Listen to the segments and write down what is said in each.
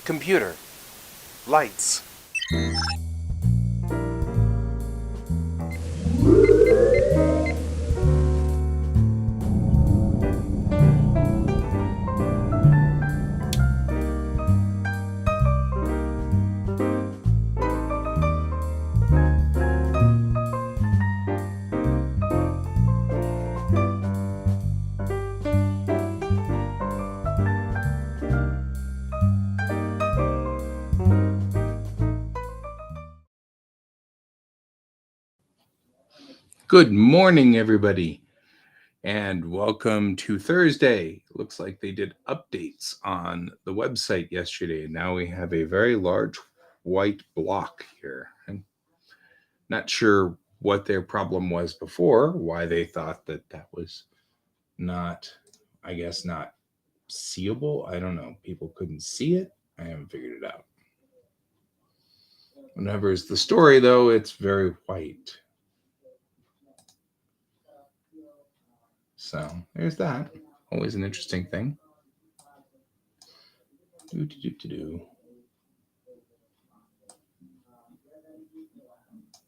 Computer. Lights. Good morning, everybody, and welcome to Thursday. Looks like they did updates on the website yesterday. Now we have a very large white block here. I'm not sure what their problem was before, why they thought that that was not, I guess, not seeable. I don't know. People couldn't see it. I haven't figured it out. Whenever is the story, though, it's very white. So there's that. Always an interesting thing. Do.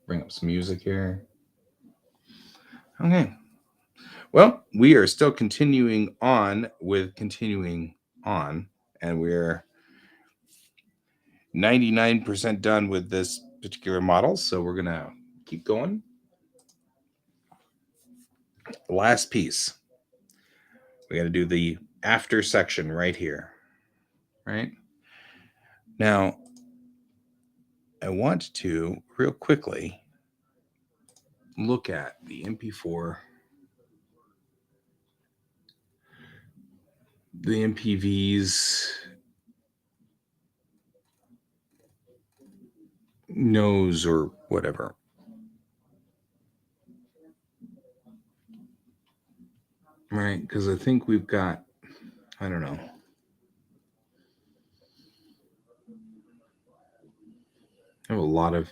Bring up some music here. Okay. Well, we are still continuing on, and we're 99% done with this particular model. So we're going to keep going. Last piece. We got to do the after section right here. Right now, I want to real quickly look at the MP4, the MPV's nose or whatever. Right, because I think we've got, I don't know. I have a lot of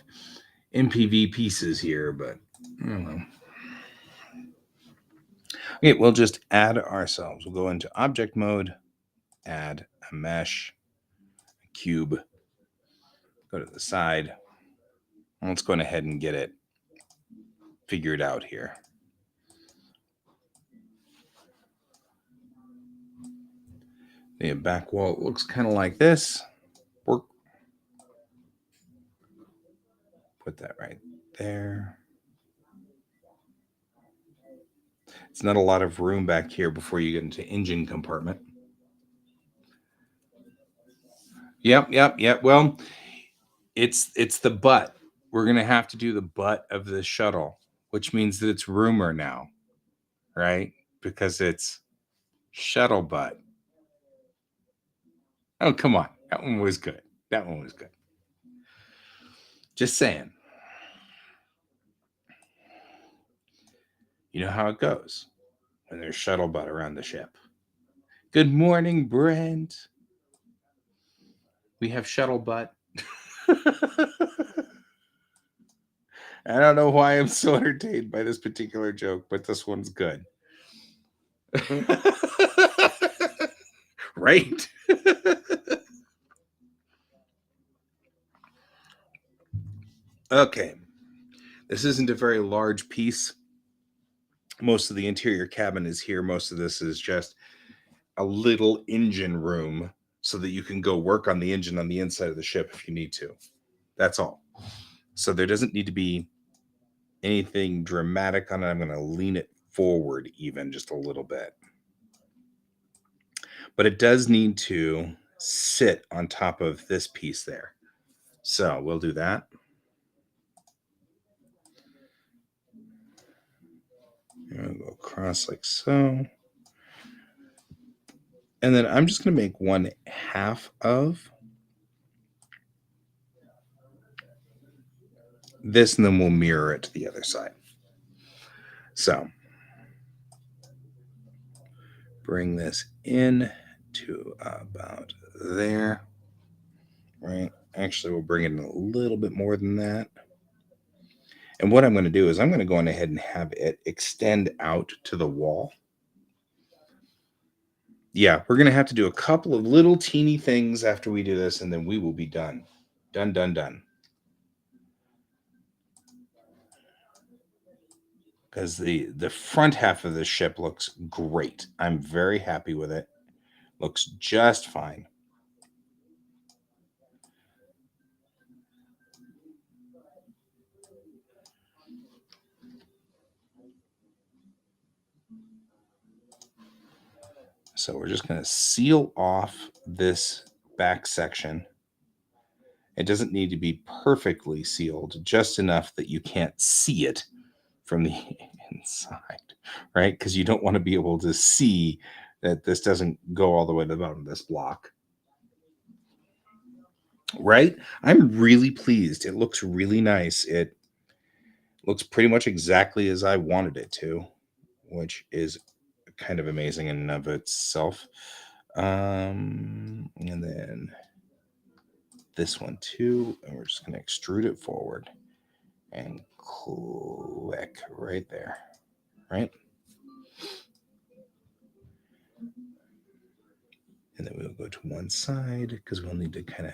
MPV pieces here, but I don't know. Okay, we'll just add ourselves. We'll go into object mode, add a mesh, a cube, go to the side. And let's go ahead and get it figured out here. The back wall looks kind of like this. Work. Put that right there. It's not a lot of room back here before you get into engine compartment. Yep. Well, it's the butt. We're gonna have to do the butt of the shuttle, which means that it's rumor now, right? Because it's shuttle butt. Oh, come on. That one was good. Just saying. You know how it goes when there's shuttle butt around the ship. Good morning, Brent. We have shuttle butt. I don't know why I'm so entertained by this particular joke, but this one's good. Right? Okay. This isn't a very large piece. Most of the interior cabin is here. Most of this is just a little engine room so that you can go work on the engine on the inside of the ship if you need to. That's all. So there doesn't need to be anything dramatic on it. I'm going to lean it forward even just a little bit. But it does need to sit on top of this piece there. So we'll do that. I'll go across like so. And then I'm just going to make 1/2 of this, and then we'll mirror it to the other side. So bring this in to about there, right? Actually, we'll bring it in a little bit more than that. And what I'm going to do is I'm going to go on ahead and have it extend out to the wall. Yeah, we're going to have to do a couple of little teeny things after we do this, and then we will be done. Done, done, done. Because the front half of the ship looks great. I'm very happy with it. Looks just fine. So we're just going to seal off this back section. It doesn't need to be perfectly sealed, just enough that you can't see it from the inside, right? Because you don't want to be able to see that this doesn't go all the way to the bottom of this block. Right? I'm really pleased. It looks really nice. It looks pretty much exactly as I wanted it to, which is kind of amazing in and of itself. And then this one too, and we're just going to extrude it forward and click right there, right? And then we'll go to one side because we'll need to kind of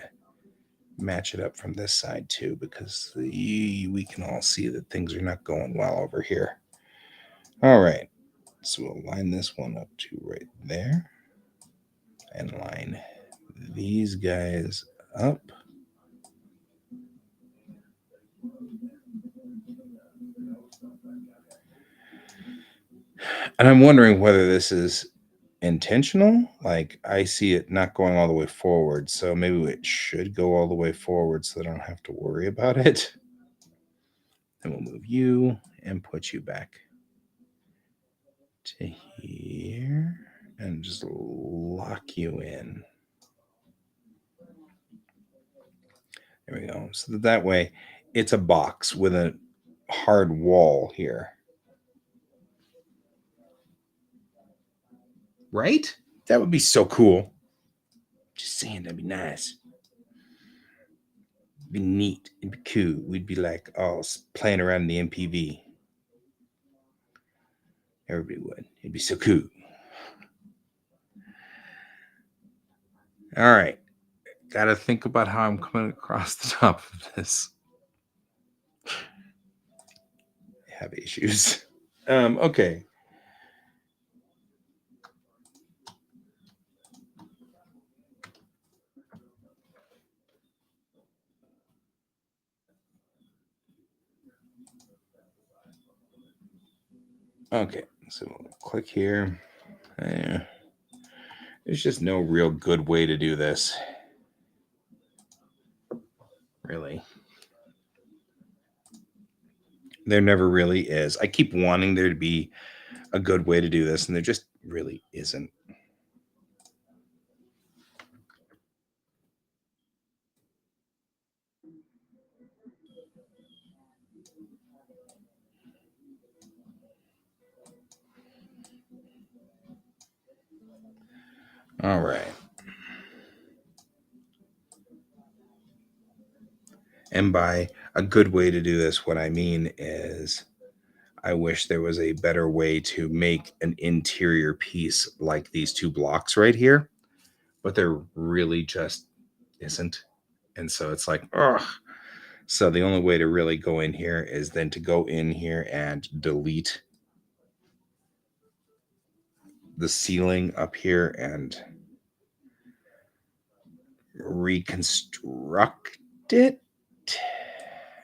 match it up from this side too, because we can all see that things are not going well over here. All right, so we'll line this one up to right there and line these guys up. And I'm wondering whether this is intentional. Like, I see it not going all the way forward, so maybe it should go all the way forward so I don't have to worry about it. Then we'll move you and put you back to here and just lock you in. There we go. So that way it's a box with a hard wall here. Right? That would be so cool. Just saying, that'd be nice. It'd be neat. It'd be cool. We'd be like all playing around in the MPV. Everybody would. It'd be so cool. All right. Got to think about how I'm coming across the top of this. I have issues. Okay. Okay, so we'll click here. There's just no real good way to do this. Really. There never really is. I keep wanting there to be a good way to do this, and there just really isn't. All right. And by a good way to do this, what I mean is I wish there was a better way to make an interior piece like these two blocks right here, but there really just isn't. And so it's like, ugh. So the only way to really go in here is then to go in here and delete the ceiling up here and reconstruct it.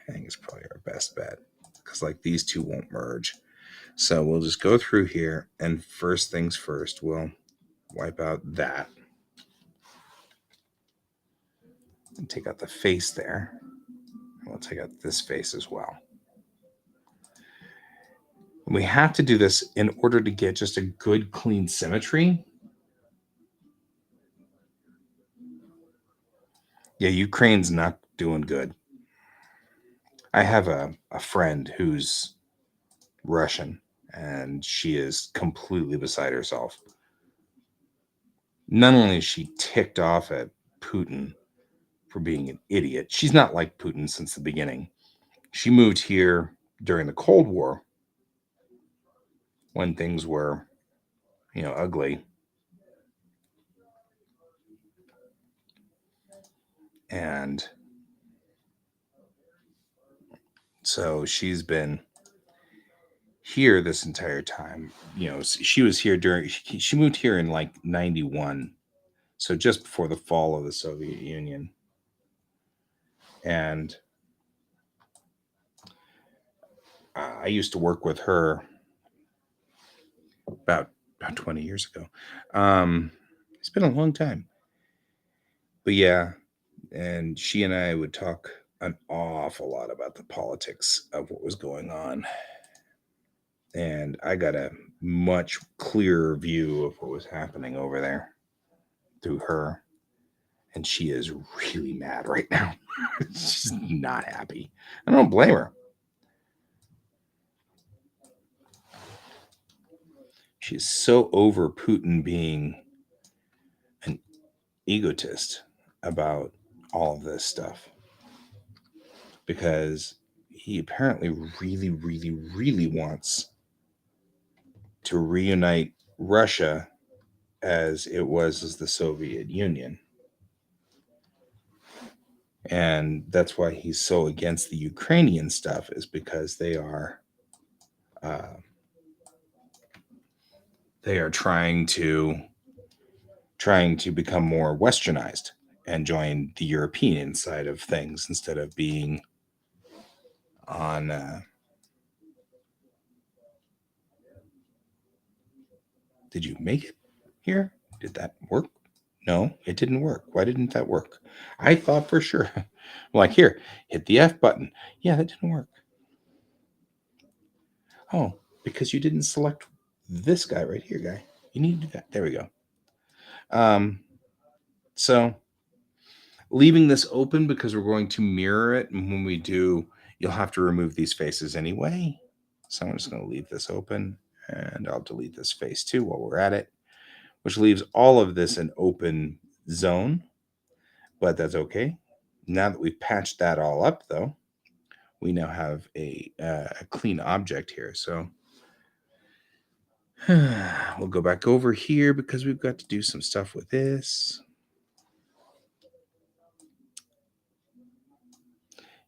I think it's probably our best bet because like these two won't merge. So we'll just go through here and first things first, we'll wipe out that and take out the face there. We'll take out this face as well. We have to do this in order to get just a good clean symmetry. Yeah, Ukraine's not doing good. I have a friend who's Russian and she is completely beside herself. Not only is she ticked off at Putin for being an idiot, she's not like Putin since the beginning. She moved here during the Cold War when things were, ugly. And so she's been here this entire time. She was here she moved here in like 91. So just before the fall of the Soviet Union. And I used to work with her about 20 years ago. It's been a long time. But yeah, and she and I would talk an awful lot about the politics of what was going on. And I got a much clearer view of what was happening over there through her. And she is really mad right now. She's not happy. I don't blame her. She's so over Putin being an egotist about all of this stuff because he apparently really, really, really wants to reunite Russia as it was as the Soviet Union. And that's why he's so against the Ukrainian stuff, is because they are trying to become more westernized and join the European side of things instead of being on did you make it here? Did that work? No, it didn't work. Why didn't that work? I thought for sure. Like, here, hit the F button. Yeah, that didn't work. Oh, because you didn't select this guy right here, guy. You need to do that. There we go. So leaving this open because we're going to mirror it, and when we do, you'll have to remove these faces anyway. So I'm just going to leave this open, and I'll delete this face too while we're at it, which leaves all of this an open zone, but that's okay. Now that we've patched that all up, though, we now have a clean object here. So we'll go back over here because we've got to do some stuff with this.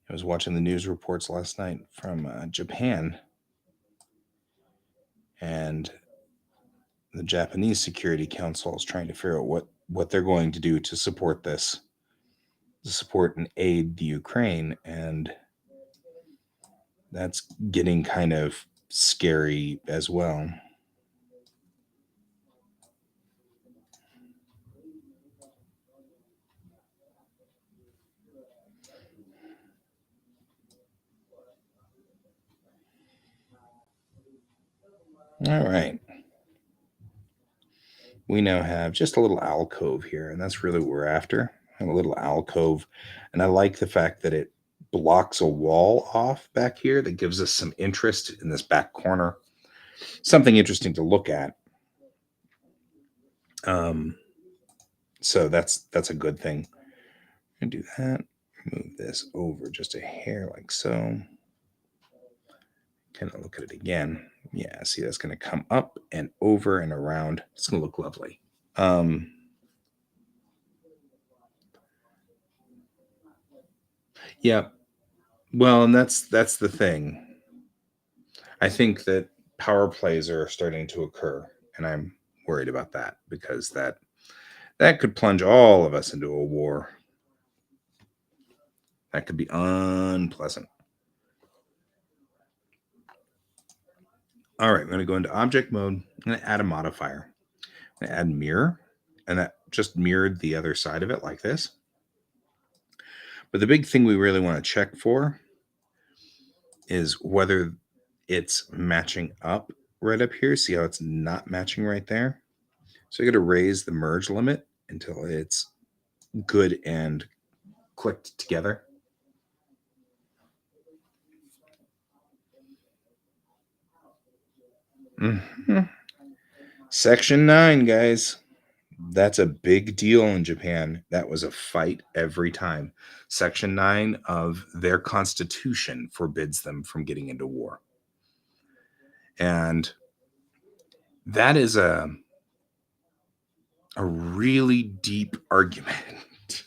I was watching the news reports last night from Japan, and the Japanese Security Council is trying to figure out what they're going to do to support this, to support and aid the Ukraine, and that's getting kind of scary as well. All right. We now have just a little alcove here, and that's really what we're after. A little alcove. And I like the fact that it blocks a wall off back here that gives us some interest in this back corner. Something interesting to look at. So that's a good thing. I'm gonna do that. Move this over just a hair like so. Kind of look at it again. Yeah, see that's going to come up and over and around. It's going to look lovely. Yeah. Well, and that's the thing. I think that power plays are starting to occur, and I'm worried about that because that could plunge all of us into a war. That could be unpleasant. All right, I'm going to go into object mode. I'm going to add a modifier. I'm going to add mirror, and that just mirrored the other side of it like this. But the big thing we really want to check for is whether it's matching up right up here. See how it's not matching right there? So you got to raise the merge limit until it's good and clicked together. Mm-hmm. Section 9, guys. That's a big deal in Japan. That was a fight every time. Section 9 of their constitution forbids them from getting into war. And that is a really deep argument.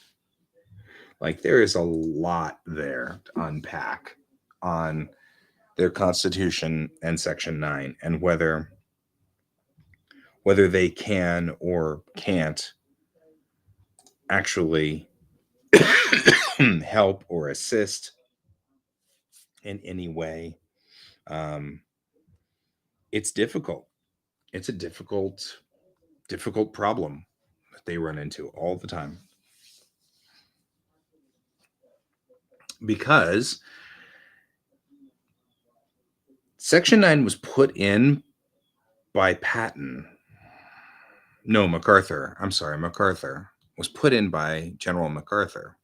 Like there is a lot there to unpack on their Constitution and Section 9 and whether they can or can't actually help or assist in any way. It's difficult. It's a difficult problem that they run into all the time. Because Section 9 was put in by Patton. No, MacArthur. I'm sorry, MacArthur was put in by General MacArthur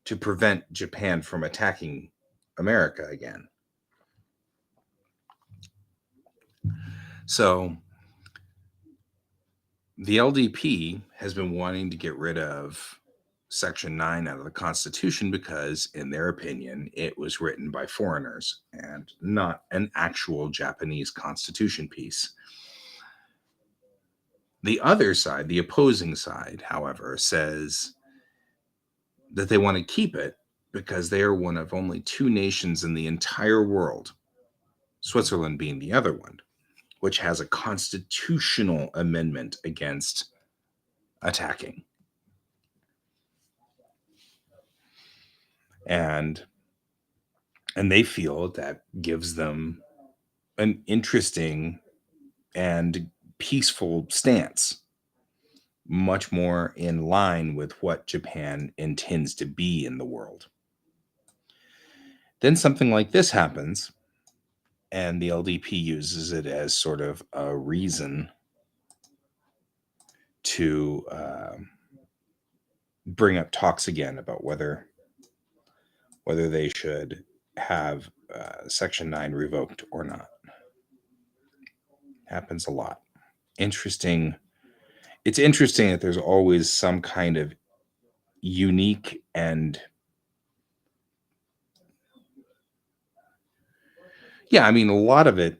to prevent Japan from attacking America again. So the LDP has been wanting to get rid of Section 9 out of the Constitution because, in their opinion, it was written by foreigners and not an actual Japanese Constitution piece. The other side, the opposing side, however, says that they want to keep it because they are one of only two nations in the entire world, Switzerland being the other one, which has a constitutional amendment against attacking. And they feel that gives them an interesting and peaceful stance, much more in line with what Japan intends to be in the world. Then something like this happens, and the LDP uses it as sort of a reason to bring up talks again about whether they should have Section 9 revoked or not. Happens a lot. Interesting. It's interesting that there's always some kind of unique and a lot of it,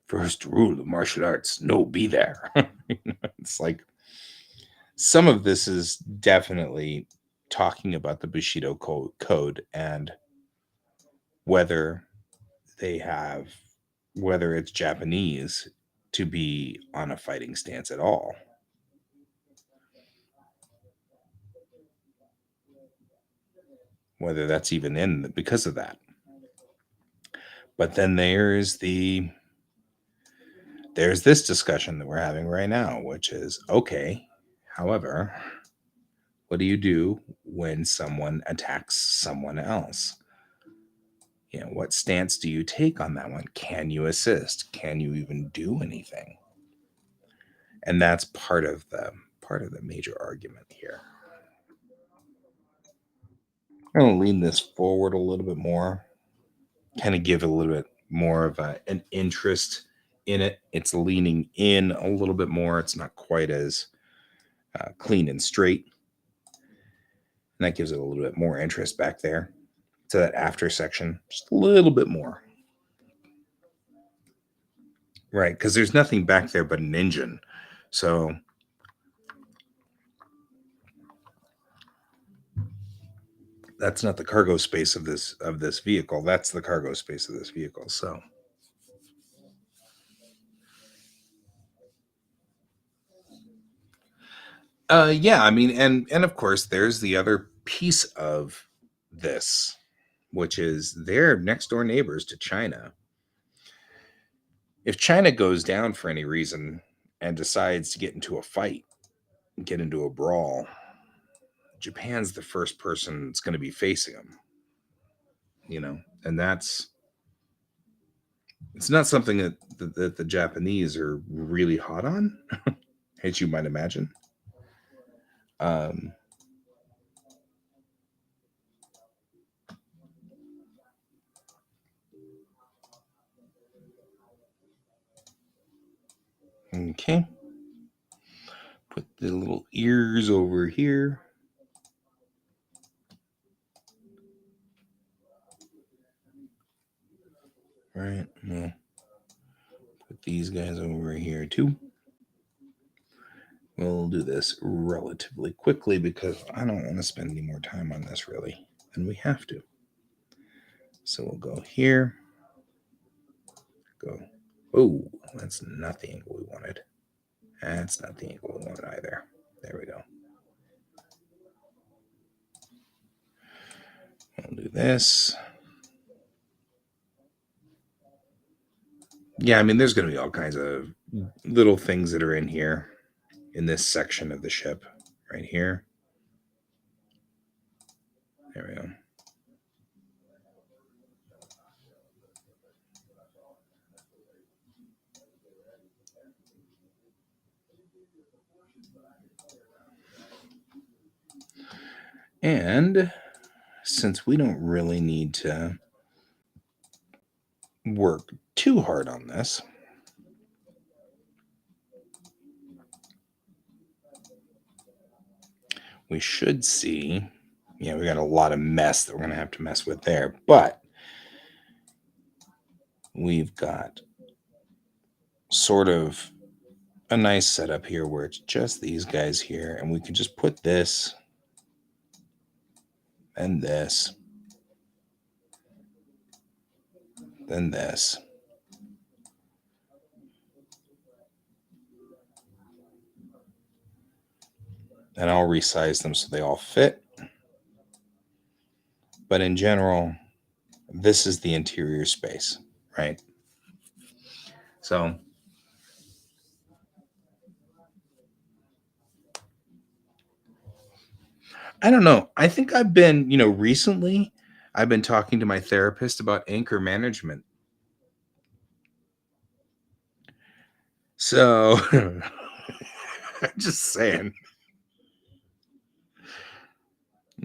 first rule of martial arts, no be there. It's like some of this is definitely talking about the Bushido code and whether it's Japanese to be on a fighting stance at all. Whether that's even in because of that. But then there's this discussion that we're having right now, which is, okay, however, what do you do when someone attacks someone else? What stance do you take on that one? Can you assist? Can you even do anything? And that's part of the major argument here. I'm going to lean this forward a little bit more, kind of give a little bit more of an interest in it. It's leaning in a little bit more. It's not quite as clean and straight. And that gives it a little bit more interest back there to that after section, just a little bit more. Right, because there's nothing back there but an engine. So that's not the cargo space of this vehicle. That's the cargo space of this vehicle. So and of course there's the other piece of this, which is they're next door neighbors to China. If China goes down for any reason and decides to get into a fight, get into a brawl, Japan's the first person that's going to be facing them. And it's not something that the Japanese are really hot on, as you might imagine. Okay. Put the little ears over here. Right. Well, put these guys over here too. We'll do this relatively quickly because I don't want to spend any more time on this really than we have to. So we'll go here. Go. Oh, that's not the angle we wanted. That's not the angle we wanted either. There we go. We'll do this. Yeah, I mean, there's going to be all kinds of little things that are in here in this section of the ship right here. There we go. And since we don't really need to work too hard on this, we should see, yeah, we got a lot of mess that we're going to have to mess with there, but we've got sort of a nice setup here where it's just these guys here, and we can just put this and this, then this. And I'll resize them so they all fit. But in general, this is the interior space, right? So I don't know. I think I've been, recently I've been talking to my therapist about anchor management. So I'm just saying.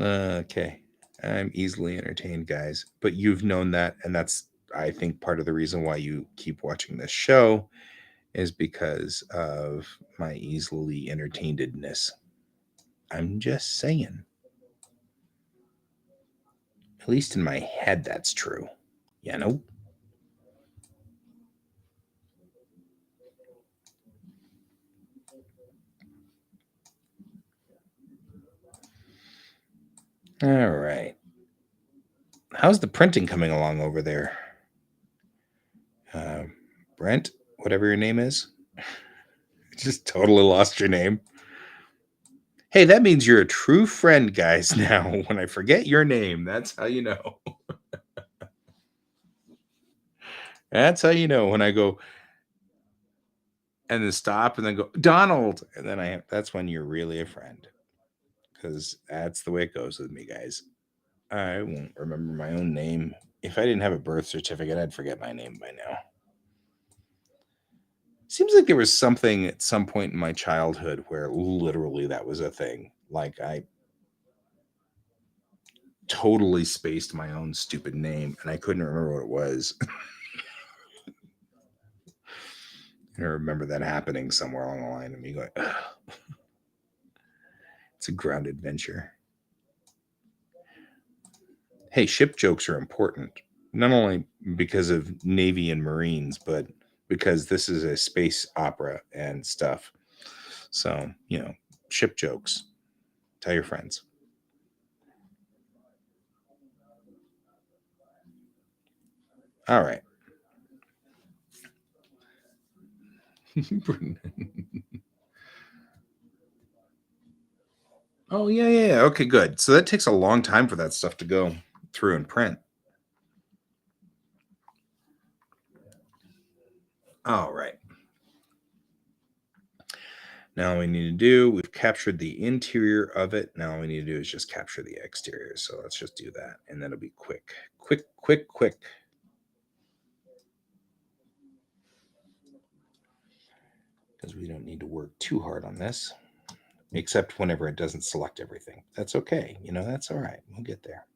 Okay. I'm easily entertained, guys. But you've known that. And that's, I think, part of the reason why you keep watching this show is because of my easily entertainedness. I'm just saying. At least in my head, that's true. You know? All right. How's the printing coming along over there? Brent, whatever your name is. Just totally lost your name. Hey, that means you're a true friend, guys, now. When I forget your name, that's how you know. That's how you know when I go and then stop and then go, Donald. And then that's when you're really a friend. Because that's the way it goes with me, guys. I won't remember my own name. If I didn't have a birth certificate, I'd forget my name by now. Seems like there was something at some point in my childhood where literally that was a thing. Like I totally spaced my own stupid name and I couldn't remember what it was. I remember that happening somewhere along the line and me going, ugh. It's a grounded venture. Hey, ship jokes are important, not only because of Navy and Marines, but because this is a space opera and stuff. So, ship jokes. Tell your friends. All right. Oh, yeah. Okay, good. So that takes a long time for that stuff to go through and print. All right. Now all we need to do, we've captured the interior of it. Now all we need to do is just capture the exterior. So let's just do that. And that'll be quick. Quick. Because we don't need to work too hard on this. Except whenever it doesn't select everything. That's okay. That's all right. We'll get there.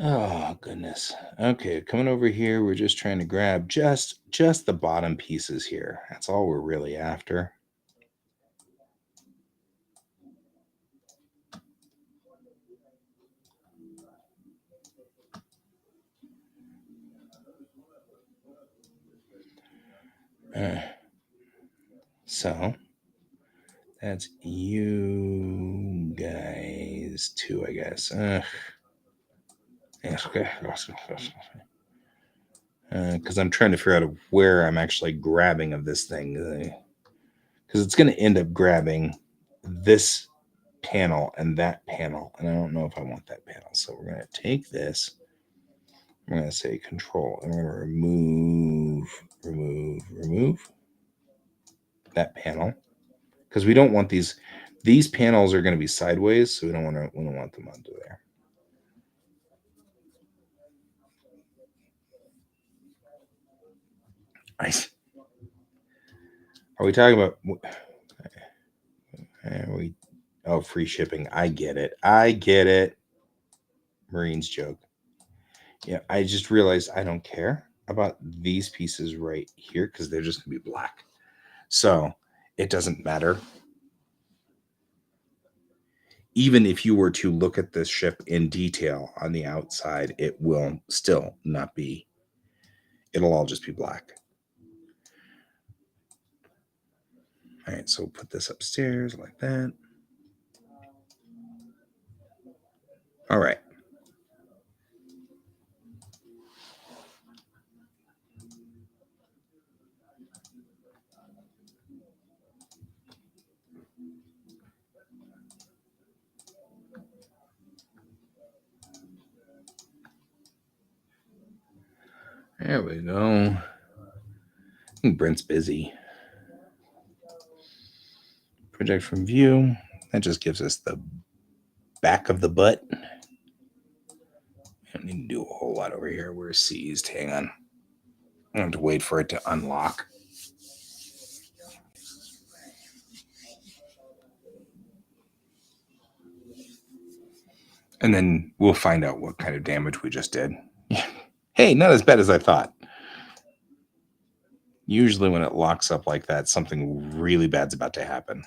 Oh, goodness. Okay, coming over here, we're just trying to grab just the bottom pieces here. That's all we're really after. So that's you guys too, I guess. Because I'm trying to figure out where I'm actually grabbing of this thing. Because it's going to end up grabbing this panel and that panel. And I don't know if I want that panel. So we're going to take this. I'm going to say control. And we're going to remove that panel. Because we don't want these. These panels are going to be sideways. So we don't want them under there. Are we talking about? Free shipping. I get it. Marines joke. Yeah, I just realized I don't care about these pieces right here because they're just going to be black. So it doesn't matter. Even if you were to look at this ship in detail on the outside, it will still not be. It'll all just be black. All right, so put this upstairs like that. All right. There we go. I think Brent's busy. Project from view. That just gives us the back of the butt. I don't need to do a whole lot over here. We're seized. Hang on. I have to wait for it to unlock. And then we'll find out what kind of damage we just did. Hey, not as bad as I thought. Usually when it locks up like that, something really bad's about to happen.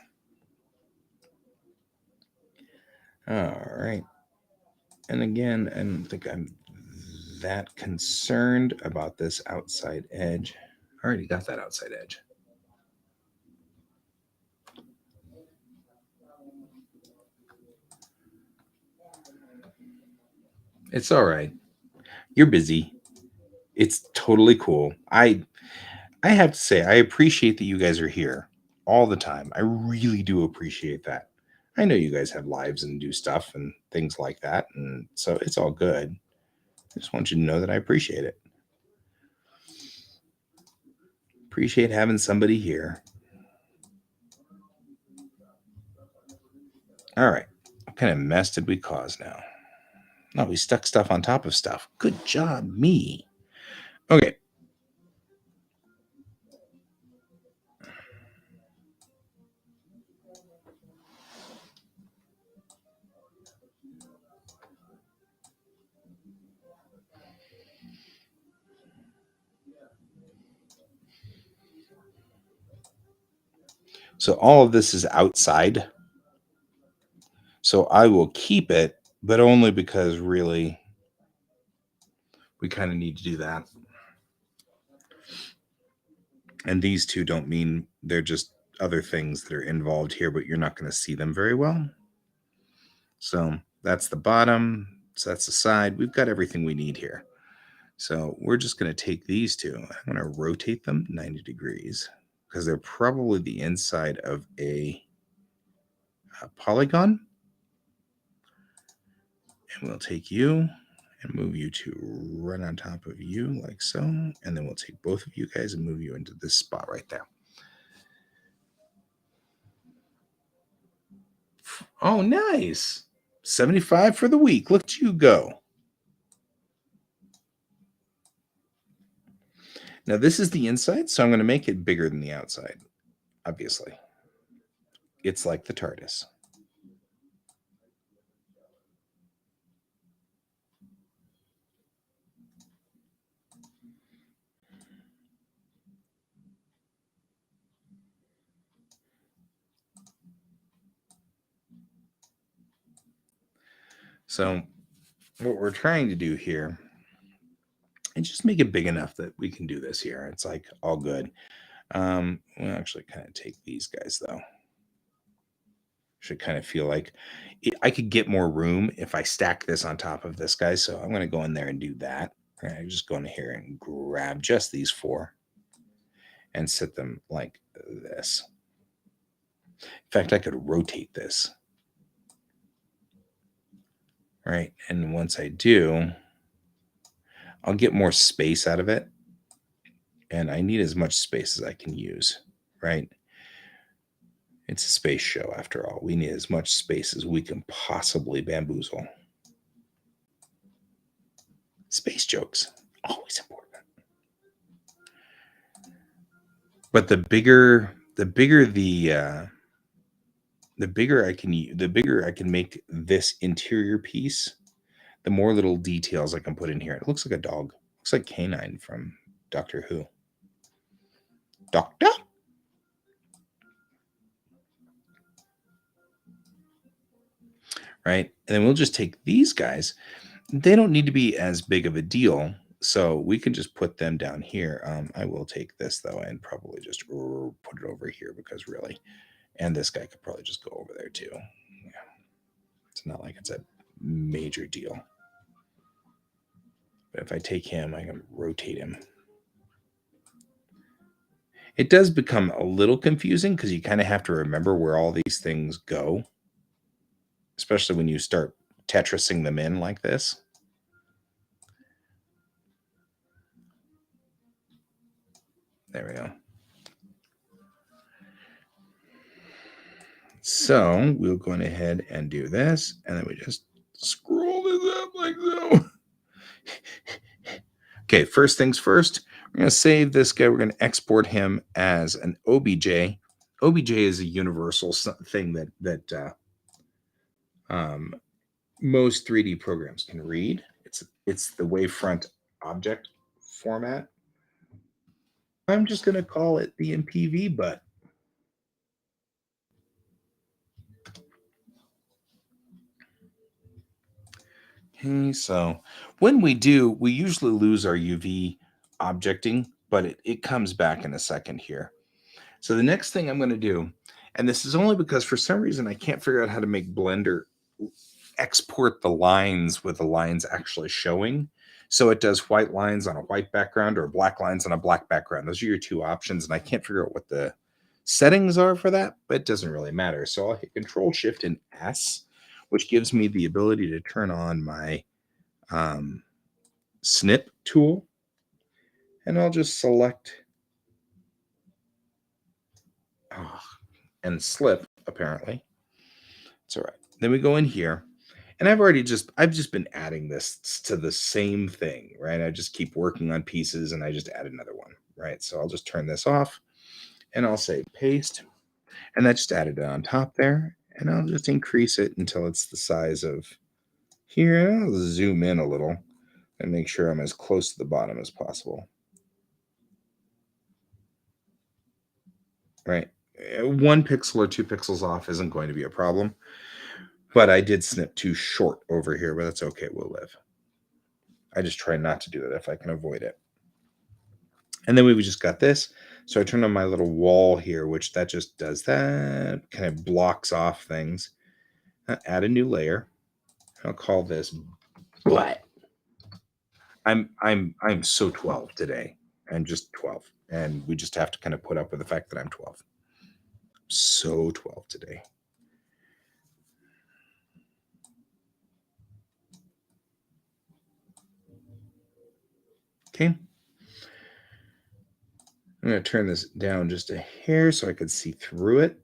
All right. And again, I don't think I'm that concerned about this outside edge. I already got that outside edge. It's all right. You're busy. It's totally cool. I have to say I appreciate that you guys are here all the time. I really do appreciate that. I know you guys have lives and do stuff and things like that, and so it's all good. I just want you to know that I appreciate it. Appreciate having somebody here. All right. What kind of mess did we cause now? No, we stuck stuff on top of stuff. Good job, me. Okay. So all of this is outside. So I will keep it, but only because really we kind of need to do that. And these two don't mean they're just other things that are involved here, but you're not going to see them very well. So that's the bottom. So that's the side. We've got everything we need here. So we're just going to take these two. I'm going to rotate them 90 degrees because they're probably the inside of a polygon. And we'll take you and move you to right on top of you like so. And then we'll take both of you guys and move you into this spot right there. Oh, nice. 75 for the week. Look at you go. Now this is the inside, so I'm going to make it bigger than the outside, obviously. It's like the TARDIS. So what we're trying to do here is just make it big enough that we can do this here. It's like all good. We'll actually kind of take these guys though. Should kind of feel like I could get more room if I stack this on top of this guy. So I'm going to go in there and do that. I'm just going here and grab just these 4 and set them like this. In fact, I could rotate this. Right. And once I do, I'll get more space out of it. And I need as much space as I can use. Right. It's a space show after all. We need as much space as we can possibly bamboozle. Space jokes, always important. But the bigger I can make this interior piece, the more little details I can put in here. It looks like a dog. Looks like Canine from Doctor Who. Doctor? Right? And then we'll just take these guys. They don't need to be as big of a deal. So we can just put them down here. I will take this though and probably just put it over here because really, and this guy could probably just go over there too. Yeah. It's not like it's a major deal. But if I take him, I can rotate him. It does become a little confusing because you kind of have to remember where all these things go, especially when you start Tetrising them in like this. There we go. So we'll go ahead and do this, and then we just scroll this up like so. Okay, first things first, we're going to save this guy. We're going to export him as an OBJ. OBJ is a universal thing that most 3D programs can read. It's the wavefront object format. I'm just going to call it the MPV butt. Okay, so when we do, we usually lose our UV objecting, but it comes back in a second here. So the next thing I'm going to do, and this is only because for some reason I can't figure out how to make Blender export the lines with the lines actually showing. So it does white lines on a white background or black lines on a black background. Those are your 2 options, and I can't figure out what the settings are for that, but it doesn't really matter. So I'll hit Control Shift and S, which gives me the ability to turn on my snip tool, and I'll just select and slip. Apparently, it's all right. Then we go in here, and I've just been adding this to the same thing, right? I just keep working on pieces, and I just add another one, right? So I'll just turn this off, and I'll say paste, and that just added it on top there, and I'll just increase it until it's the size of here. I'll zoom in a little and make sure I'm as close to the bottom as possible. Right. 1 pixel or 2 pixels off isn't going to be a problem. But I did snip too short over here, but that's okay. We'll live. I just try not to do that if I can avoid it. And then we just got this. So I turn on my little wall here, which that just does that. Kind of blocks off things. Add a new layer. I'll call this butt. I'm so 12 today. I'm just 12. And we just have to kind of put up with the fact that I'm 12. So 12 today. Okay. I'm going to turn this down just a hair so I could see through it.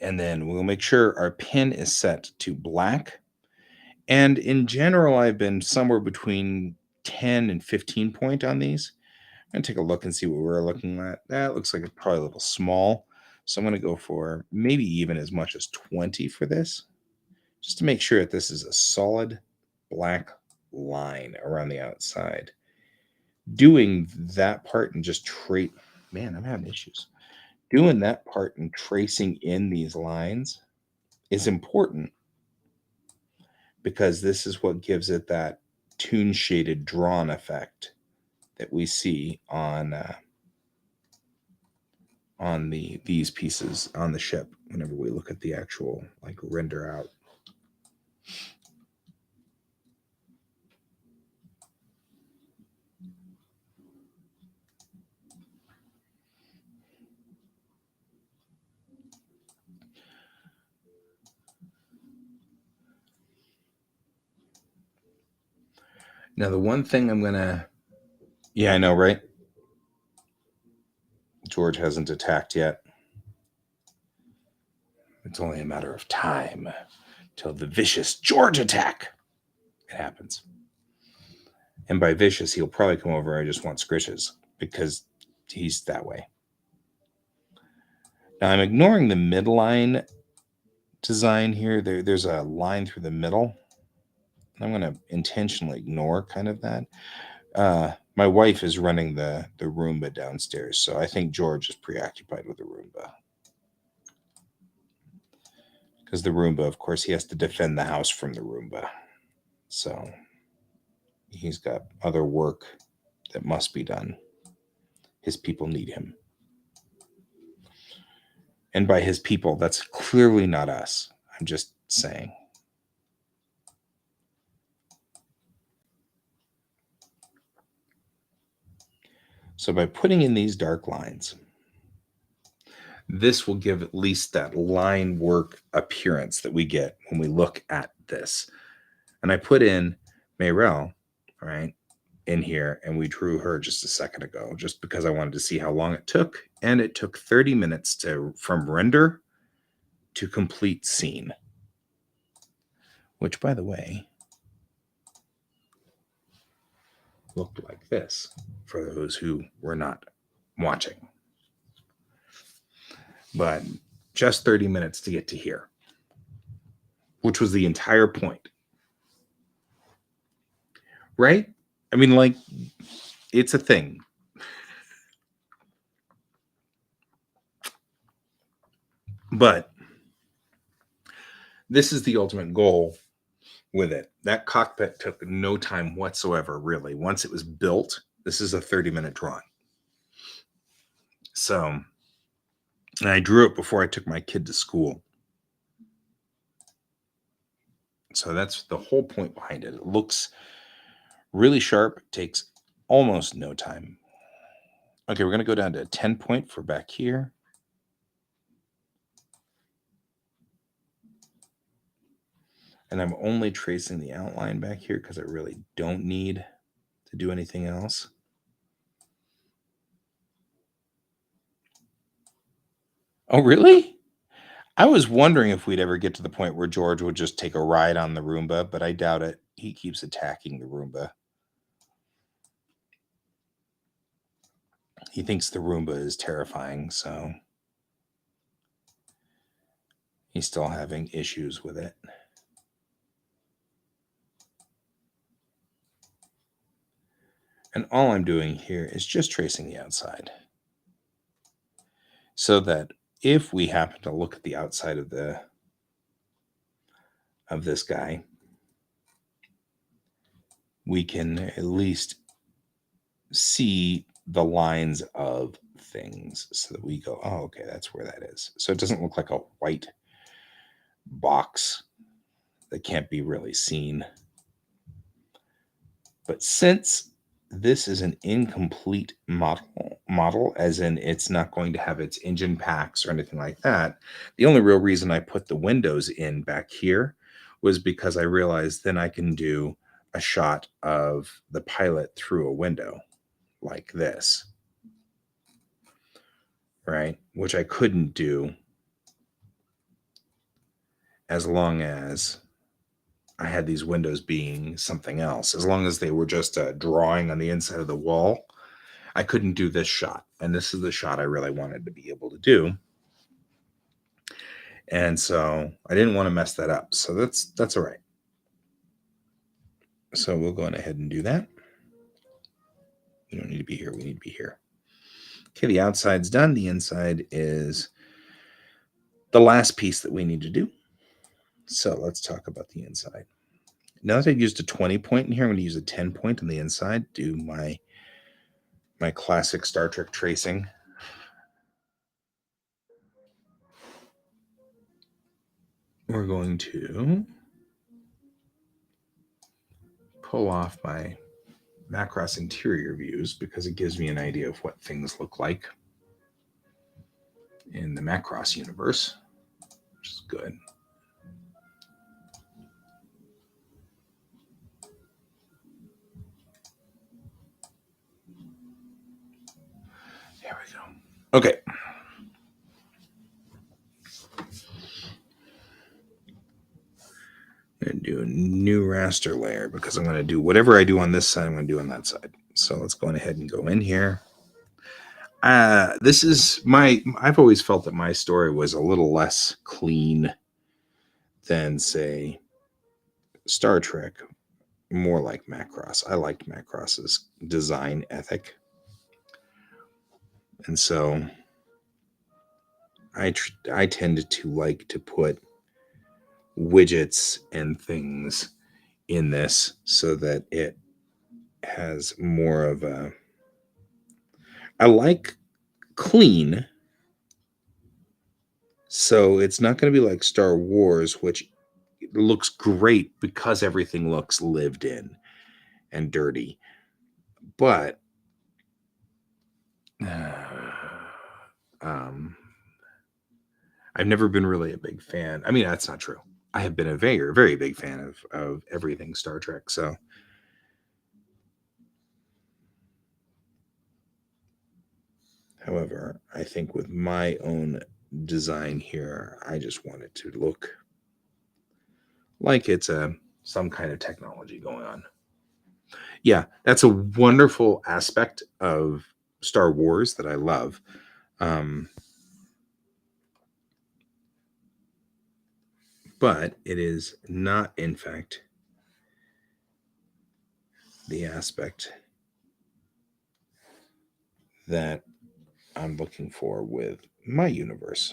And then we'll make sure our pin is set to black. And in general, I've been somewhere between 10 and 15 point on these. I'm going to take a look and see what we're looking at. That looks like it's probably a little small. So I'm going to go for maybe even as much as 20 for this, just to make sure that this is a solid black line around the outside. Doing that part and just man, I'm having issues. doing that part and tracing in these lines is important because this is what gives it that toon shaded drawn effect that we see on these pieces on the ship whenever we look at the actual like render out. Now the one thing I'm gonna, yeah, I know, right? George hasn't attacked yet. It's only a matter of time till the vicious George attack. It happens. And by vicious, he'll probably come over and just want scritches because he's that way. Now I'm ignoring the midline design here. There's a line through the middle. I'm going to intentionally ignore kind of that. My wife is running the Roomba downstairs, so I think George is preoccupied with the Roomba. Because the Roomba, of course, he has to defend the house from the Roomba. So he's got other work that must be done. His people need him. And by his people, that's clearly not us. I'm just saying. So by putting in these dark lines, this will give at least that line work appearance that we get when we look at this. And I put in Mayrel, right, in here, and we drew her just a second ago, just because I wanted to see how long it took. And it took 30 minutes from render to complete scene. Which, by the way, looked like this for those who were not watching. But just 30 minutes to get to here, which was the entire point. Right? I mean, like, it's a thing. But this is the ultimate goal with it. That cockpit took no time whatsoever, really. Once it was built, this is a 30-minute drawing. So, and I drew it before I took my kid to school. So that's the whole point behind it. It looks really sharp, takes almost no time. Okay, we're going to go down to 10 point for back here. And I'm only tracing the outline back here because I really don't need to do anything else. Oh, really? I was wondering if we'd ever get to the point where George would just take a ride on the Roomba, but I doubt it. He keeps attacking the Roomba. He thinks the Roomba is terrifying, so he's still having issues with it. And all I'm doing here is just tracing the outside. So that if we happen to look at the outside of this guy, we can at least see the lines of things so that we go, oh, okay, that's where that is. So it doesn't look like a white box that can't be really seen. But since this is an incomplete model, as in it's not going to have its engine packs or anything like that, the only real reason I put the windows in back here was because I realized then I can do a shot of the pilot through a window like this, right? Which I couldn't do as long as I had these windows being something else. As long as they were just a drawing on the inside of the wall, I couldn't do this shot. And this is the shot I really wanted to be able to do. And so I didn't want to mess that up. So that's all right. So we'll go on ahead and do that. We don't need to be here. We need to be here. Okay, the outside's done. The inside is the last piece that we need to do. So let's talk about the inside. Now that I've used a 20 point in here, I'm going to use a 10 point on the inside, do my classic Star Trek tracing. We're going to pull off my Macross interior views because it gives me an idea of what things look like in the Macross universe, which is good. There we go. Okay. I'm going to do a new raster layer because I'm going to do whatever I do on this side, I'm going to do on that side. So let's go ahead and go in here. This is I've always felt that my story was a little less clean than, say, Star Trek, more like Macross. I liked Macross's design ethic. And so I tended to like to put widgets and things in this so that it has more of a, I like clean, so it's not going to be like Star Wars, which looks great because everything looks lived in and dirty. But I've never been really a big fan. I mean, that's not true. I have been a very, very big fan of everything Star Trek. So, however, I think with my own design here, I just want it to look like it's some kind of technology going on. Yeah, that's a wonderful aspect of Star Wars that I love. But it is not, in fact, the aspect that I'm looking for with my universe,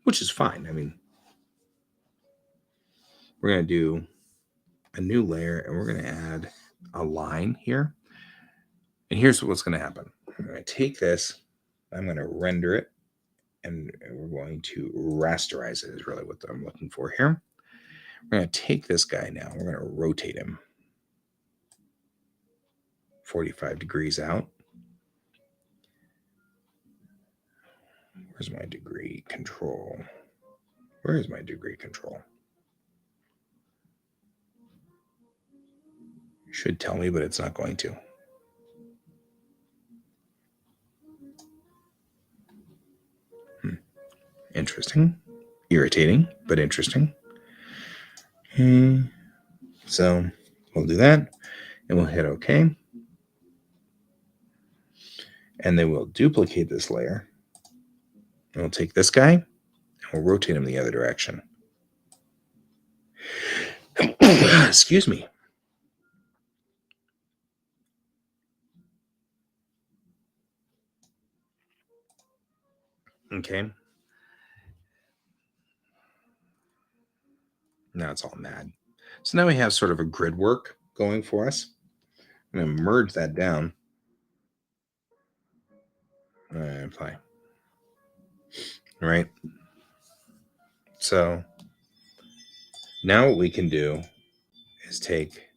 which is fine. I mean, we're going to do a new layer and we're going to add a line here. And here's what's going to happen. I'm going to take this, I'm going to render it, and we're going to rasterize it is really what I'm looking for here. We're going to take this guy now. We're going to rotate him 45 degrees out. Where's my degree control? Where is my degree control? It should tell me, but it's not going to. Interesting. Irritating, but interesting. So we'll do that, and we'll hit OK. And then we'll duplicate this layer. And we'll take this guy, and we'll rotate him the other direction. Excuse me. Okay. Now it's all mad. So now we have sort of a grid work going for us. I'm going to merge that down. Apply. All right. So now what we can do is take.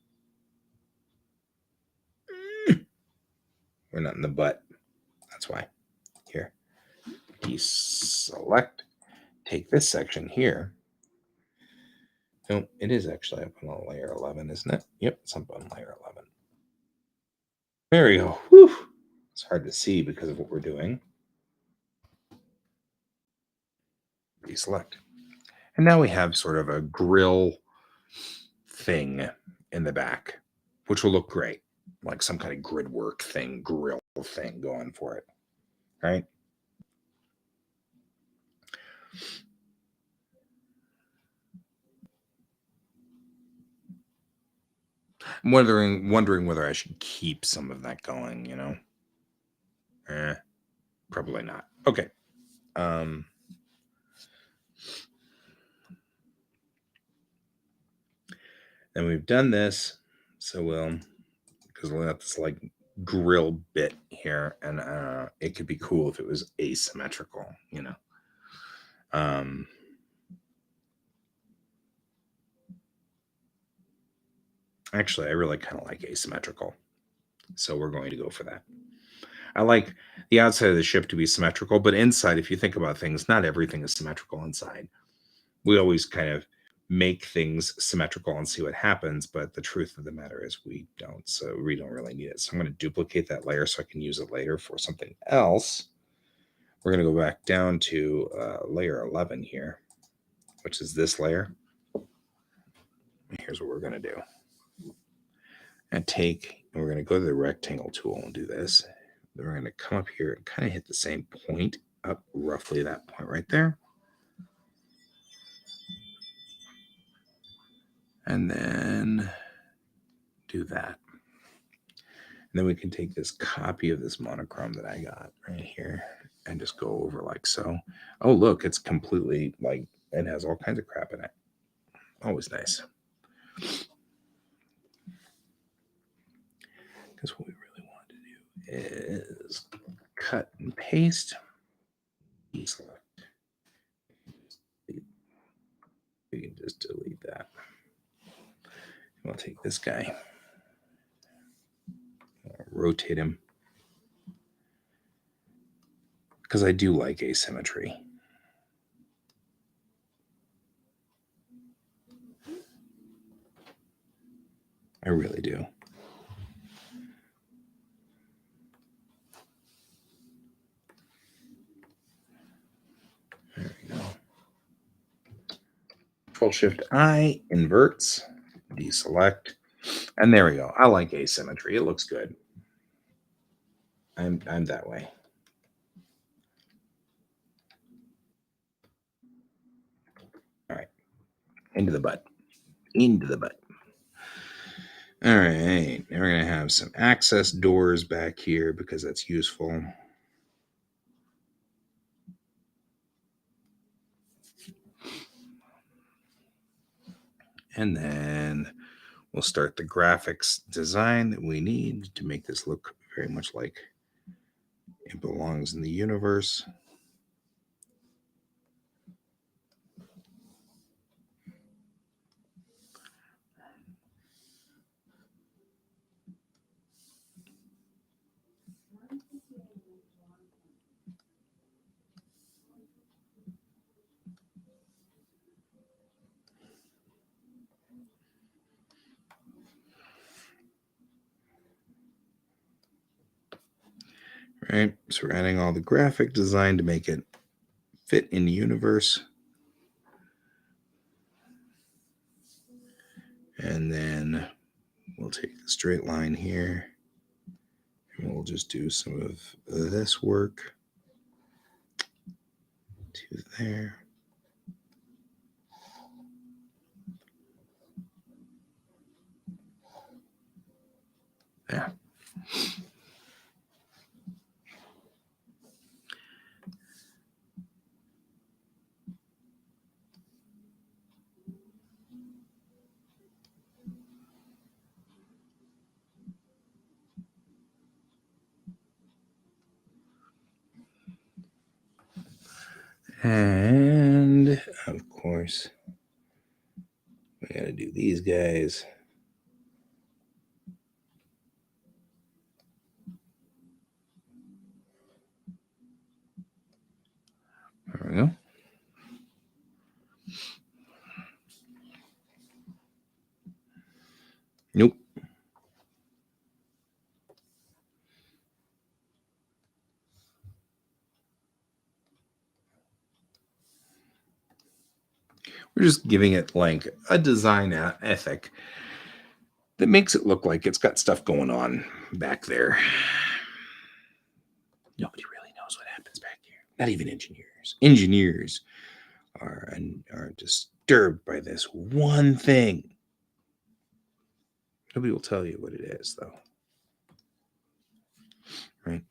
We're not in the butt. That's why. Here. Deselect. Take this section here. No, it is actually up on layer 11, isn't it? Yep, it's up on layer 11. There we go. Whew. It's hard to see because of what we're doing. Deselect. And now we have sort of a grill thing in the back, which will look great. Like some kind of grid work thing, grill thing going for it. Right? I'm wondering whether I should keep some of that going, you know? Probably not. Okay. And we've done this, so because we'll have this like grill bit here, and it could be cool if it was asymmetrical, you know. Actually, I really kind of like asymmetrical, so we're going to go for that. I like the outside of the ship to be symmetrical, but inside, if you think about things, not everything is symmetrical inside. We always kind of make things symmetrical and see what happens, but the truth of the matter is we don't, so we don't really need it. So I'm going to duplicate that layer so I can use it later for something else. We're going to go back down to layer 11 here, which is this layer. Here's what we're going to do. And we're going to go to the rectangle tool and do this. Then we're going to come up here and kind of hit the same point up, roughly that point right there. And then do that. And then we can take this copy of this monochrome that I got right here and just go over like so. Oh, look, it's completely like, it has all kinds of crap in it. Always nice. Because what we really want to do is cut and paste. Select. We can just delete that. We'll take this guy. Rotate him. Because I do like asymmetry. I really do. There we go. Control-Shift-I, inverts, deselect, and there we go. I like asymmetry. It looks good. I'm that way. All right. Into the butt. Into the butt. All right. Now we're going to have some access doors back here because that's useful. And then we'll start the graphics design that we need to make this look very much like it belongs in the universe. Right, so we're adding all the graphic design to make it fit in the universe. And then we'll take the straight line here and we'll just do some of this work to there. Yeah. And of course, we got to do these guys. There we go. Nope. We're just giving it like a design ethic that makes it look like it's got stuff going on back there. Nobody really knows what happens back here. Not even engineers. Engineers are disturbed by this one thing. Nobody will tell you what it is, though. Right?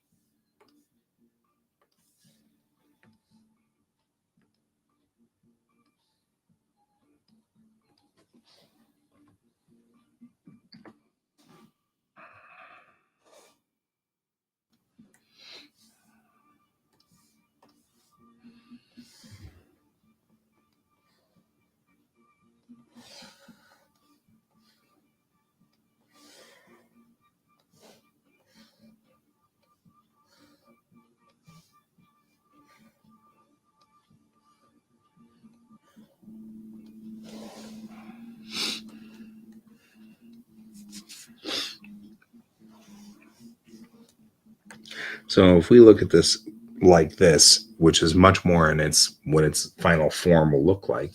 So if we look at this like this, which is much more in its what its final form will look like,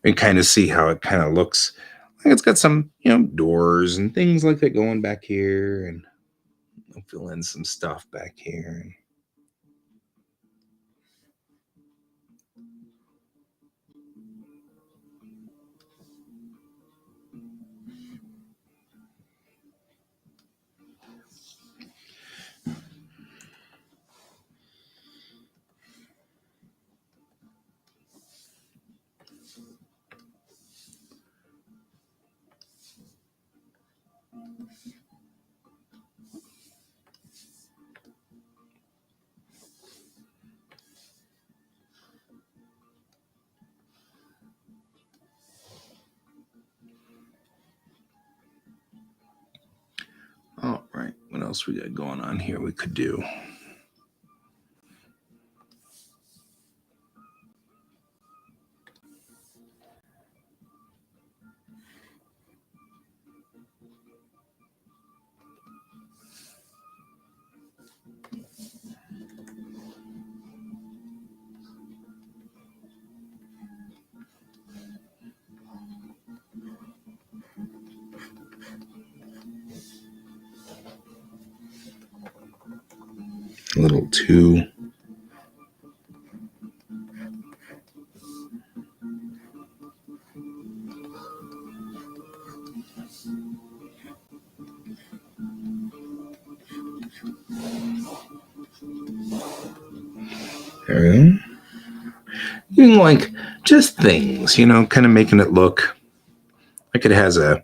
and kind of see how it kind of looks like it's got some, doors and things like that going back here, and I'll fill in some stuff back here. All right, what else we got going on here we could do? A little too. There we go. Doing like just things, kind of making it look like it has a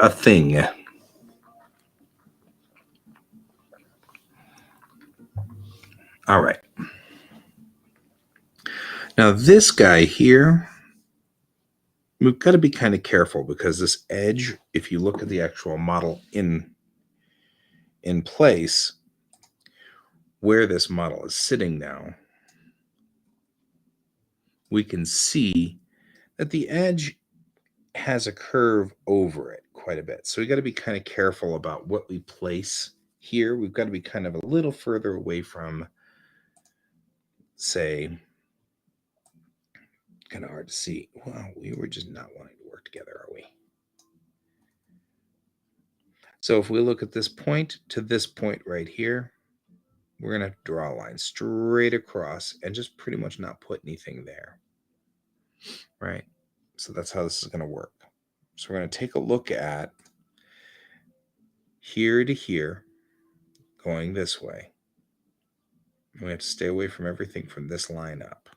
thing. All right. Now this guy here, we've got to be kind of careful because this edge, if you look at the actual model in place, where this model is sitting now, we can see that the edge has a curve over it quite a bit. So we got to be kind of careful about what we place here. We've got to be kind of a little further away from, say, kind of hard to see. Well, we were just not wanting to work together, are we? So if we look at this point to this point right here, we're going to draw a line straight across and just pretty much not put anything there. Right? So that's how this is going to work. So we're going to take a look at here to here, going this way. And we have to stay away from everything from this line up.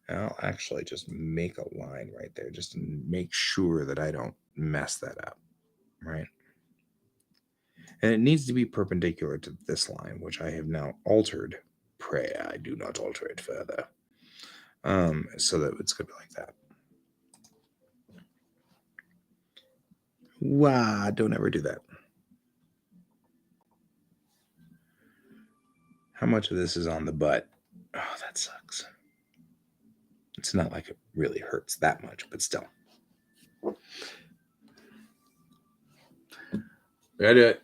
And I'll actually just make a line right there just to make sure that I don't mess that up. Right? And it needs to be perpendicular to this line, which I have now altered. Pray I do not alter it further. So that it's going to be like that. Wow, don't ever do that. How much of this is on the butt? Oh, that sucks. It's not like it really hurts that much, but still. Gotta do it.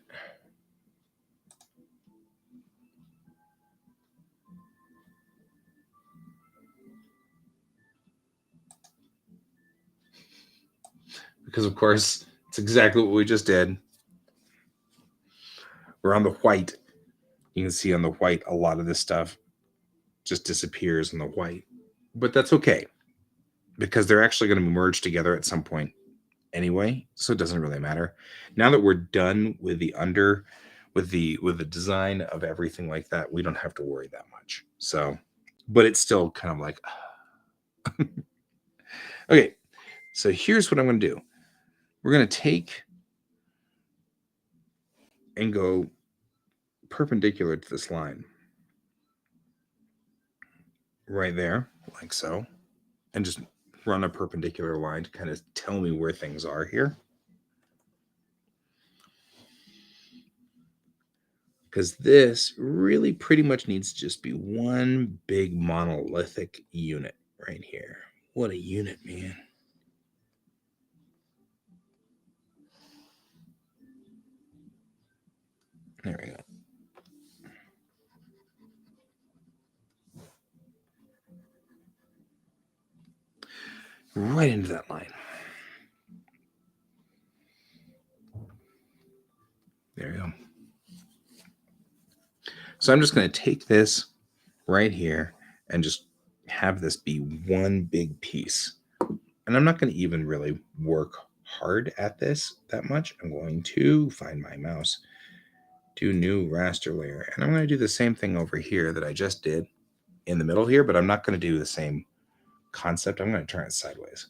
Because, of course, it's exactly what we just did. We're on the white. You can see on the white, a lot of this stuff just disappears in the white. But that's okay, because they're actually going to merge together at some point anyway, so it doesn't really matter. Now that we're done with the with the design of everything like that, we don't have to worry that much. So, but it's still kind of like okay. So here's what I'm going to do. We're going to take and go perpendicular to this line right there, like so, and just run a perpendicular line to kind of tell me where things are here. Because this really pretty much needs to just be one big monolithic unit right here. What a unit, man. There we go. Right into that line. There you go. So I'm just going to take this right here and just have this be one big piece. And I'm not going to even really work hard at this that much. I'm going to find my mouse, do new raster layer. And I'm going to do the same thing over here that I just did in the middle here, but I'm not going to do the same concept. I'm going to turn it sideways.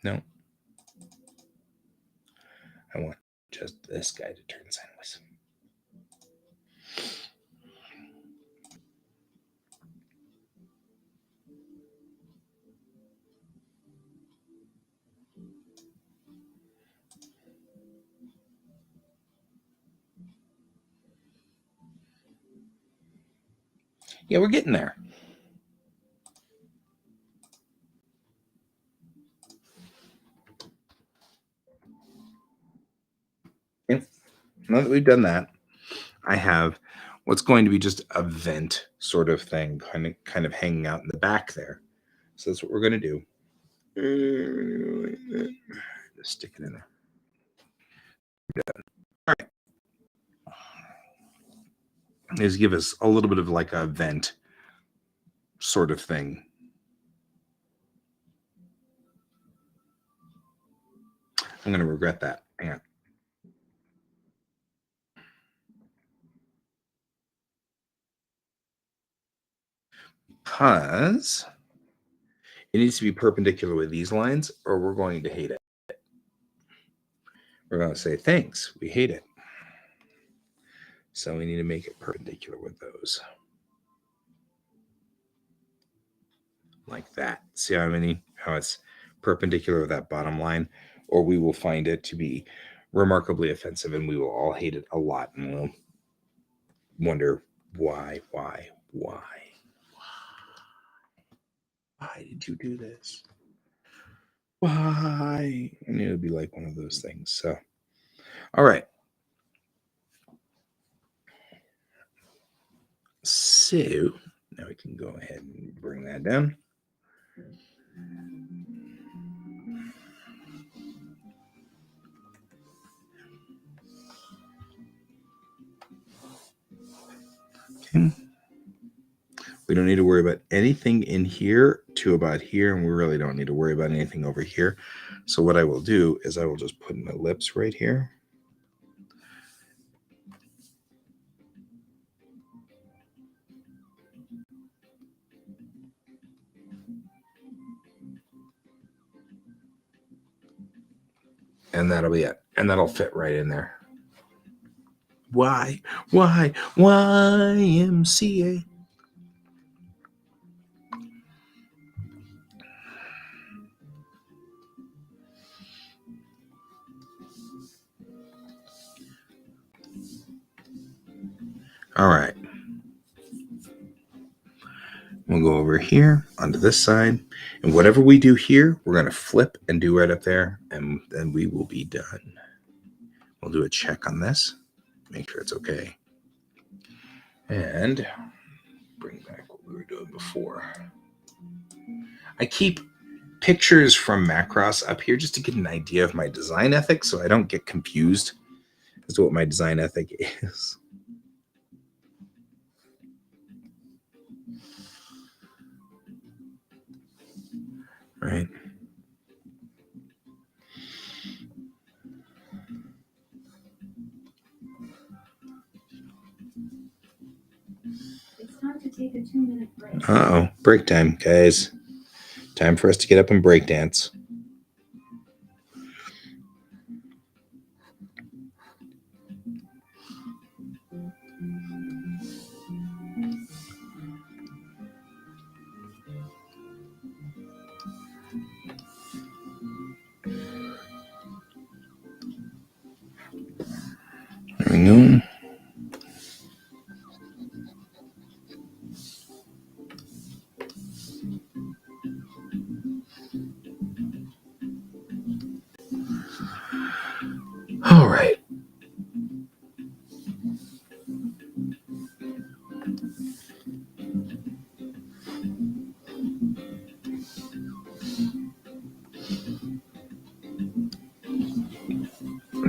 No. I want just this guy to turn sideways. Yeah, we're getting there. And now that we've done that, I have what's going to be just a vent sort of thing, kind of hanging out in the back there. So that's what we're going to do. Just stick it in there. All right. Is give us a little bit of like a vent sort of thing. I'm going to regret that. Hang on. Because it needs to be perpendicular with these lines or we're going to hate it. We're going to say, thanks, we hate it. So we need to make it perpendicular with those. Like that. See how it's perpendicular with that bottom line? Or we will find it to be remarkably offensive and we will all hate it a lot and we'll wonder why did you do this? Why? And it would be like one of those things. So, all right. So now we can go ahead and bring that down. Okay. We don't need to worry about anything in here to about here, and we really don't need to worry about anything over here. So what I will do is I will just put an ellipse right here. And that'll be it. And that'll fit right in there. Why YMCA? All right. We'll go over here onto this side. And whatever we do here, we're going to flip and do right up there. And then we will be done. We'll do a check on this. Make sure it's okay. And bring back what we were doing before. I keep pictures from Macross up here just to get an idea of my design ethic so I don't get confused as to what my design ethic is. Right. It's time to take a 2-minute break. Uh-oh, break time, guys. Time for us to get up and break dance. There we go.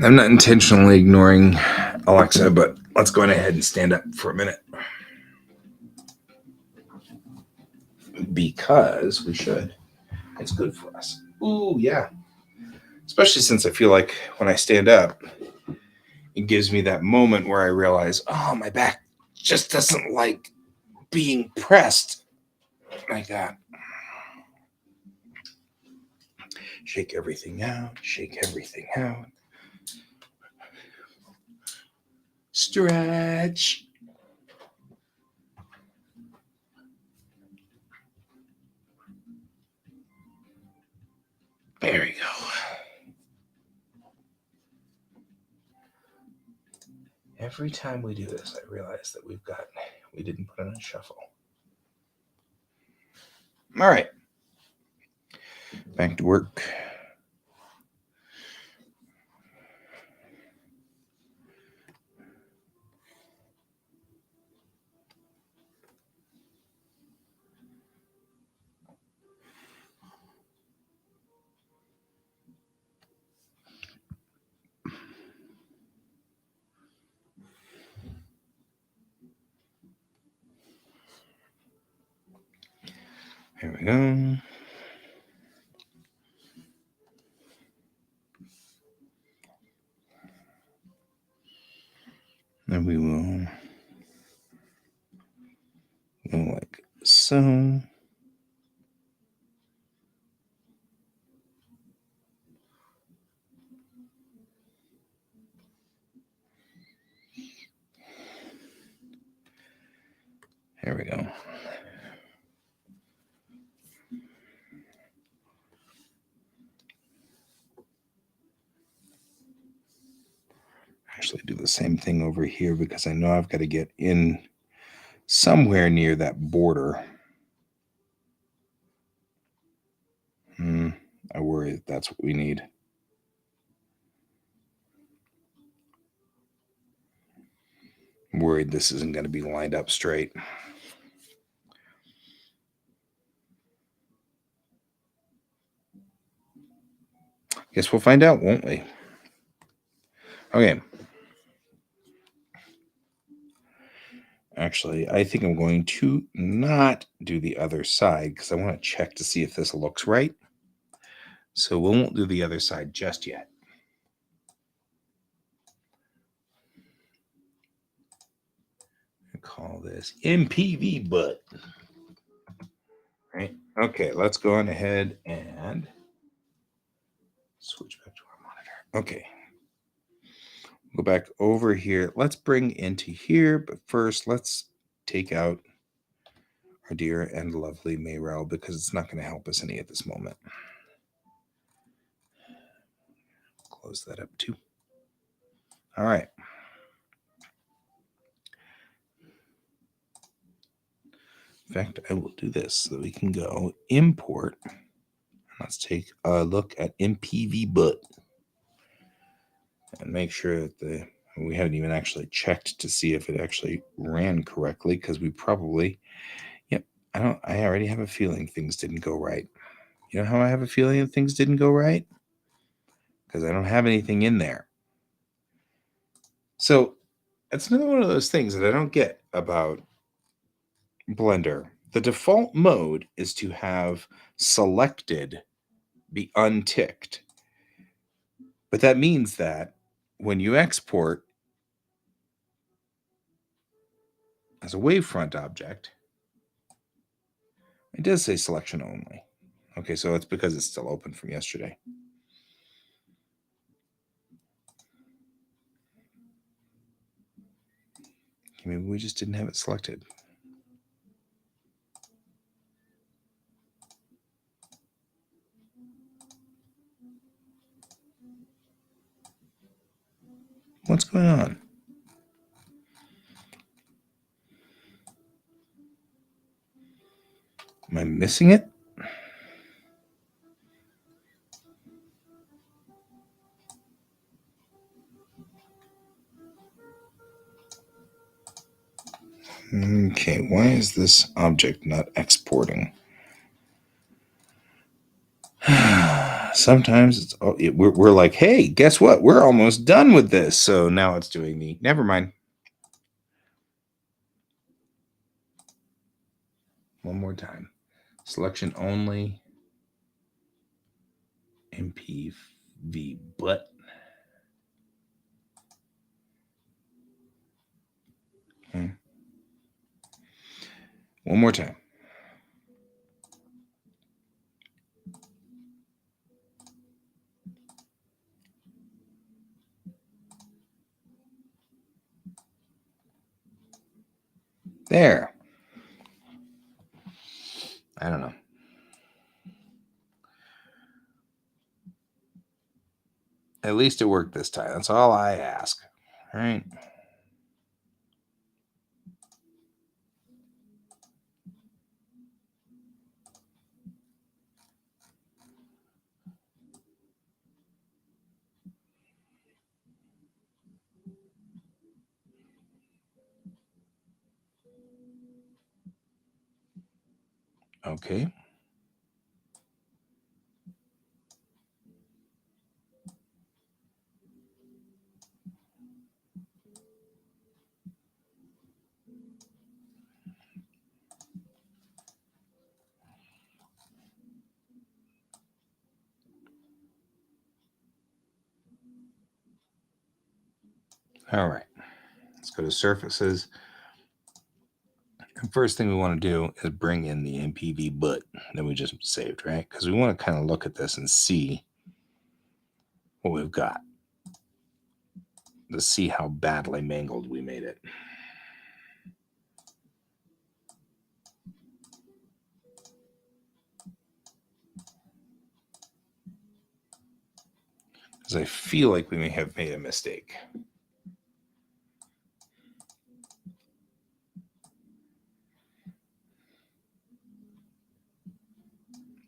I'm not intentionally ignoring Alexa, but let's go ahead and stand up for a minute. Because we should. It's good for us. Ooh, yeah. Especially since I feel like when I stand up, it gives me that moment where I realize, oh, my back just doesn't like being pressed like that. Shake everything out. Shake everything out. Stretch. There we go. Every time we do this, I realize that we didn't put it on shuffle. All right. Back to work. Here we go. And we will go like so. Here we go. Actually do the same thing over here because I know I've got to get in somewhere near that border. I worry that that's what we need. I'm worried this isn't going to be lined up straight. Guess we'll find out, won't we? Okay. Actually, I think I'm going to not do the other side because I want to check to see if this looks right. So we won't do the other side just yet. I call this MPV butt. Right. Okay, let's go on ahead and switch back to our monitor. Okay. Go back over here. Let's bring into here, but first let's take out our dear and lovely Mayrel because it's not going to help us any at this moment. Close that up too. All right. In fact, I will do this so that we can go import. Let's take a look at MPV butt and make sure that we haven't even actually checked to see if it actually ran correctly because we probably, I already have a feeling things didn't go right. You know how I have a feeling that things didn't go right? Because I don't have anything in there. So that's another one of those things that I don't get about Blender. The default mode is to have selected be unticked. But that means that when you export as a wavefront object, it does say selection only. Okay, so it's because it's still open from yesterday. Maybe we just didn't have it selected. What's going on? Am I missing it? Okay, why is this object not exporting? Sometimes we're like, hey, guess what? We're almost done with this. So now it's doing the, never mind. One more time. Selection only. MPV but. Okay. One more time. There. I don't know. At least it worked this time. That's all I ask. All right. Okay. All right. Let's go to surfaces. First thing we want to do is bring in the MPV but that we just saved, right? Because we want to kind of look at this and see what we've got. To see how badly mangled we made it. Because I feel like we may have made a mistake.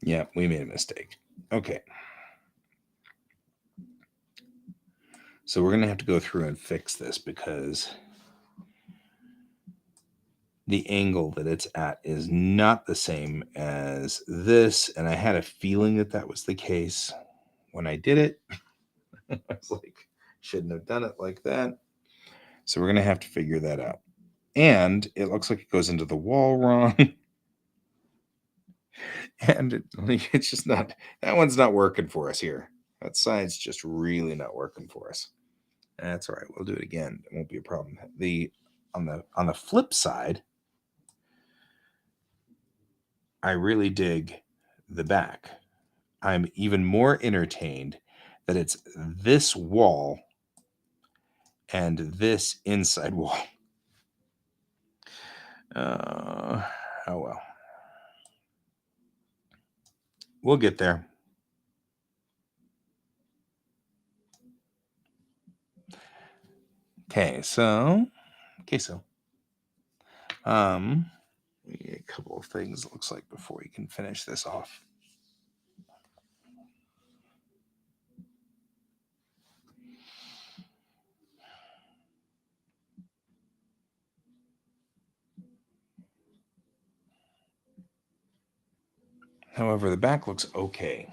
Yeah, we made a mistake. Okay. So we're going to have to go through and fix this because the angle that it's at is not the same as this. And I had a feeling that that was the case when I did it. I was like, shouldn't have done it like that. So we're going to have to figure that out. And it looks like it goes into the wall wrong. And it's just not, that one's not working for us here. That side's just really not working for us. That's all right. We'll do it again. It won't be a problem. On the flip side, I really dig the back. I'm even more entertained that it's this wall and this inside wall. Oh well. We'll get there. Okay, so a couple of things, it looks like, before we can finish this off. However, the back looks okay.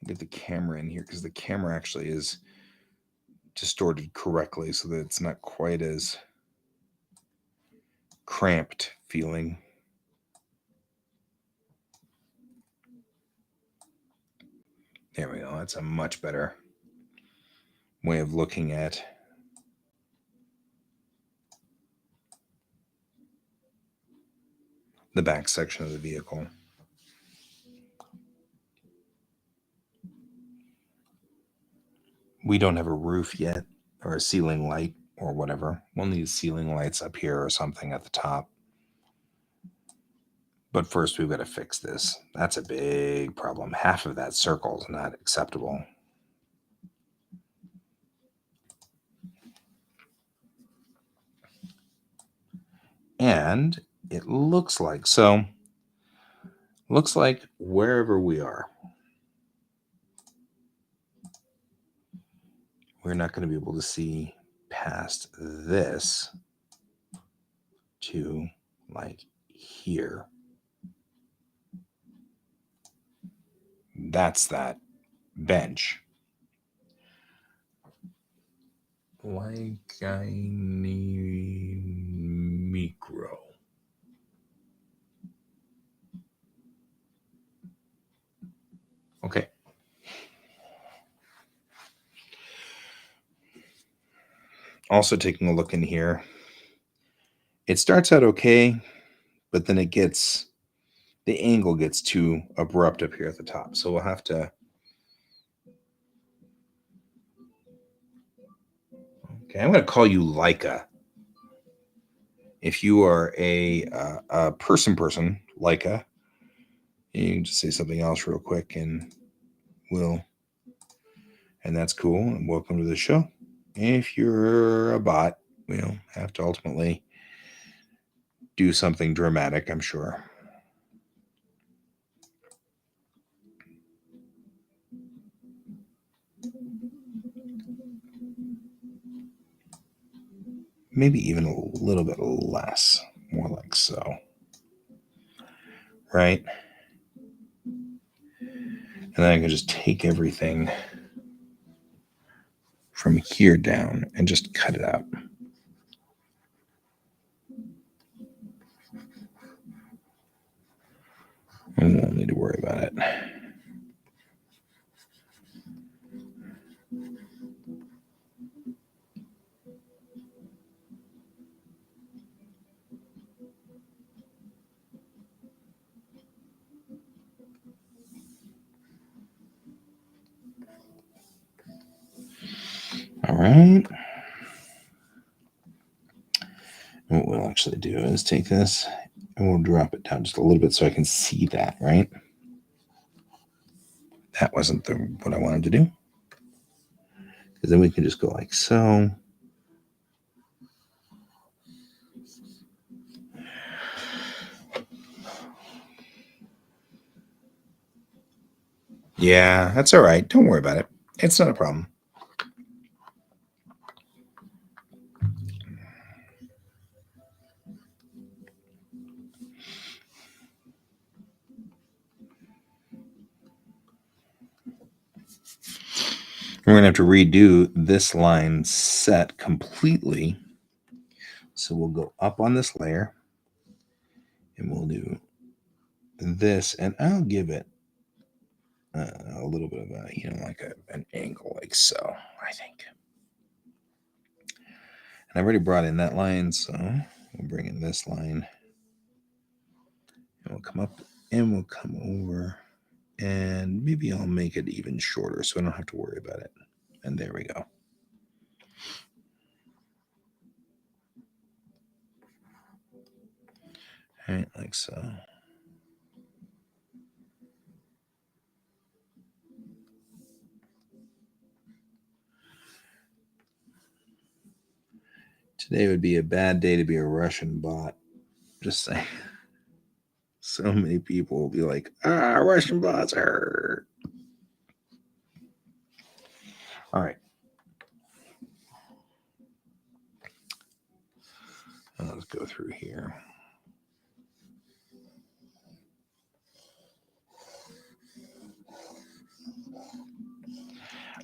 Get the camera in here because the camera actually is distorted correctly so that it's not quite as cramped feeling. There we go. That's a much better way of looking at the back section of the vehicle. We don't have a roof yet or a ceiling light or whatever. We'll need ceiling lights up here or something at the top. But first, we've got to fix this. That's a big problem. Half of that circle is not acceptable. And it looks like wherever we are, we're not going to be able to see past this to like here. That's that bench. Like I need micro. Okay. Also taking a look in here. It starts out okay, but then the angle gets too abrupt up here at the top. So we'll have to. Okay, I'm going to call you Leica. If you are a person, Leica, you can just say something else real quick and that's cool. And welcome to the show. If you're a bot, we'll have to ultimately do something dramatic, I'm sure. Maybe even a little bit less, more like so. Right? And then I can just take everything from here down and just cut it out. And we won't need to worry about it. All right. And what we'll actually do is take this and we'll drop it down just a little bit so I can see that, right? That wasn't what I wanted to do. Because then we can just go like so. Yeah, that's all right. Don't worry about it. It's not a problem. We're going to have to redo this line set completely. So we'll go up on this layer and we'll do this. And I'll give it a little bit of like an angle like so, I think. And I've already brought in that line. So we'll bring in this line. And we'll come up and we'll come over. And maybe I'll make it even shorter so I don't have to worry about it. And there we go. All right, like so. Today would be a bad day to be a Russian bot. Just saying. So many people will be like, Russian bots are. All right. Let's go through here.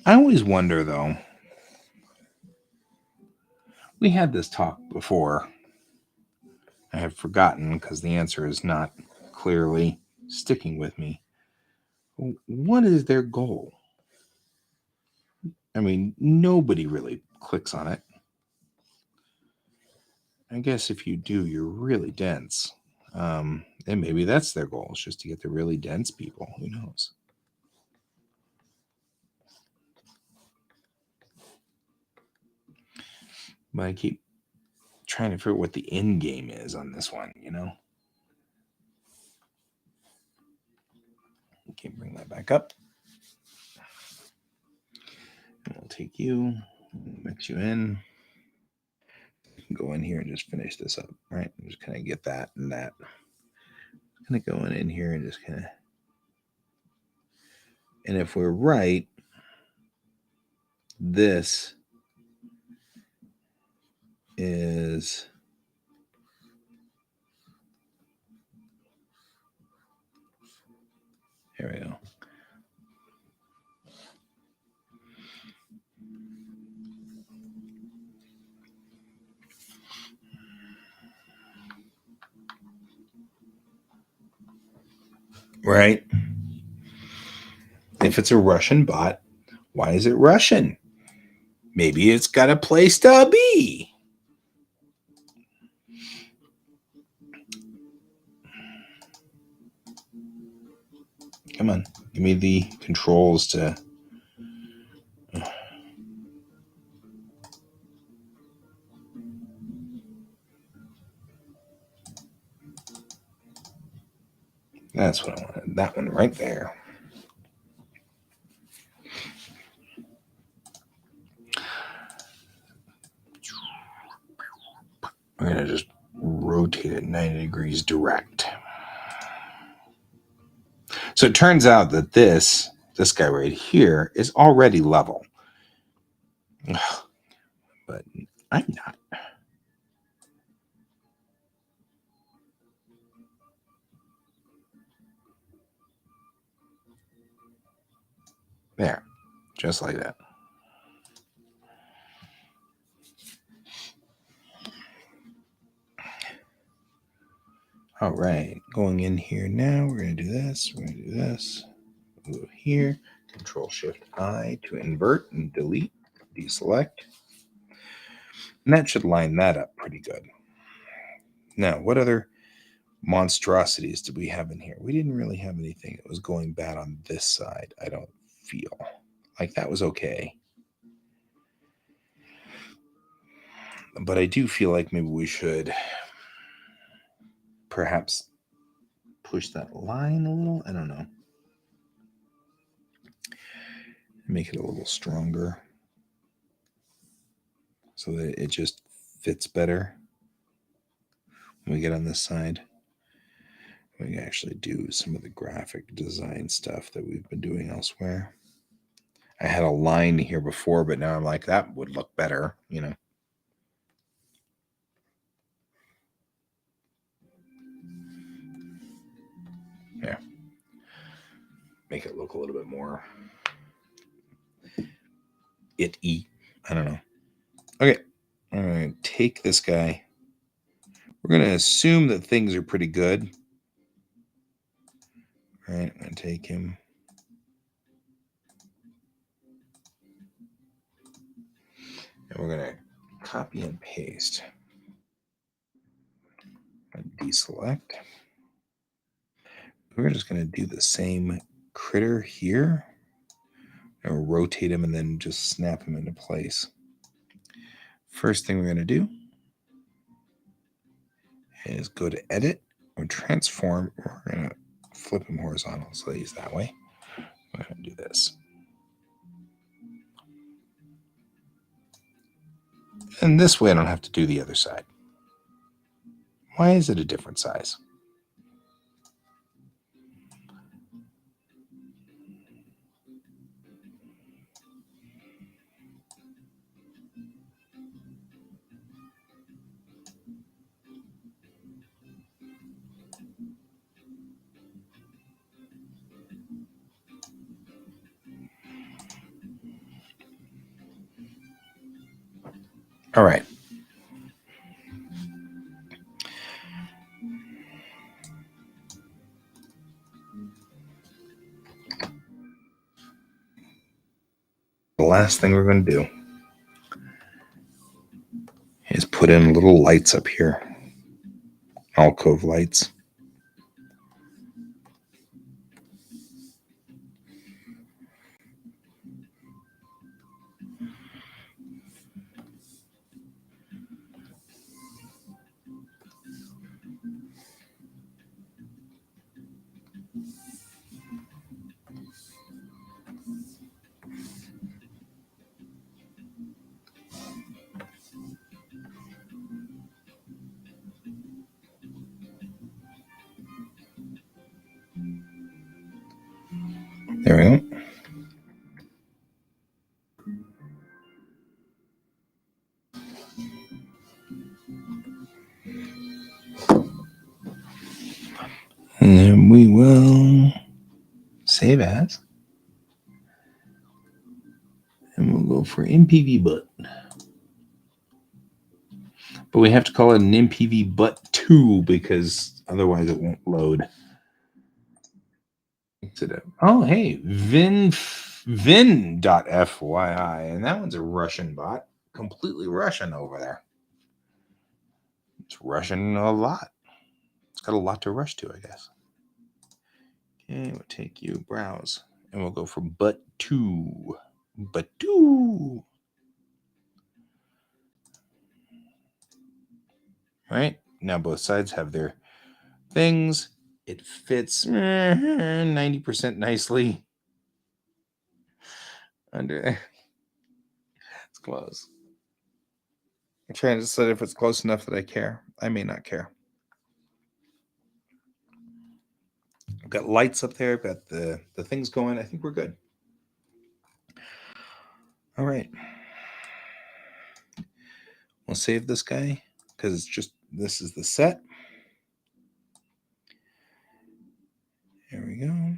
I always wonder, though. We had this talk before. I have forgotten because the answer is not clearly sticking with me. What is their goal? I mean, nobody really clicks on it. I guess if you do, you're really dense. And maybe that's their goal, is just to get the really dense people. Who knows? But I keep trying to figure out what the end game is on this one, Okay, bring that back up. And we'll take you, mix you in. Go in here and just finish this up, right? Just kind of get that and that. Kind of going in here and just kind of. And if we're right, this is. There we go. right? If it's a Russian bot, why is it Russian? Maybe it's got a place to be. Come on, give me the controls to... That's what I wanted. That one right there. We're going to just rotate it 90 degrees direct. So it turns out that this guy right here is already level. But I'm not. There, just like that. All right, going in here now, we're going to do this, we're going to do this. Go here, Control-Shift-I to invert and delete, deselect. And that should line that up pretty good. Now, what other monstrosities did we have in here? We didn't really have anything that was going bad on this side, I don't feel. Like that was okay. But I do feel like maybe we should perhaps push that line a little. I don't know. Make it a little stronger so that it just fits better when we get on this side. We can actually do some of the graphic design stuff that we've been doing elsewhere. I had a line here before, but now I'm like, that would look better, you know. Yeah. Make it look a little bit more it-y. I don't know. Okay. All right. Take this guy. We're going to assume that things are pretty good. All right. I'm going to take him. And we're going to copy and paste. And deselect. We're just going to do the same critter here. And rotate him and then just snap him into place. First thing we're going to do is go to edit or transform. We're going to flip him horizontal so that he's that way. We're going to do this. And this way I don't have to do the other side. Why is it a different size? All right. The last thing we're going to do is put in little lights up here. Alcove lights. There we go. And then we will save as. And we'll go for MPV butt. But we have to call it an MPV butt 2 because otherwise it won't load. Oh, hey, Vin.fyi, and that one's a Russian bot, completely Russian over there. It's Russian a lot. It's got a lot to rush to, I guess. Okay, we'll take you browse, and we'll go for but two. Right now, both sides have their things. It fits 90% nicely under there. It's close. I'm trying to decide if it's close enough that I care. I may not care. I've got lights up there. I've got the things going. I think we're good. All right. We'll save this guy because it's just, this is the set. There we go.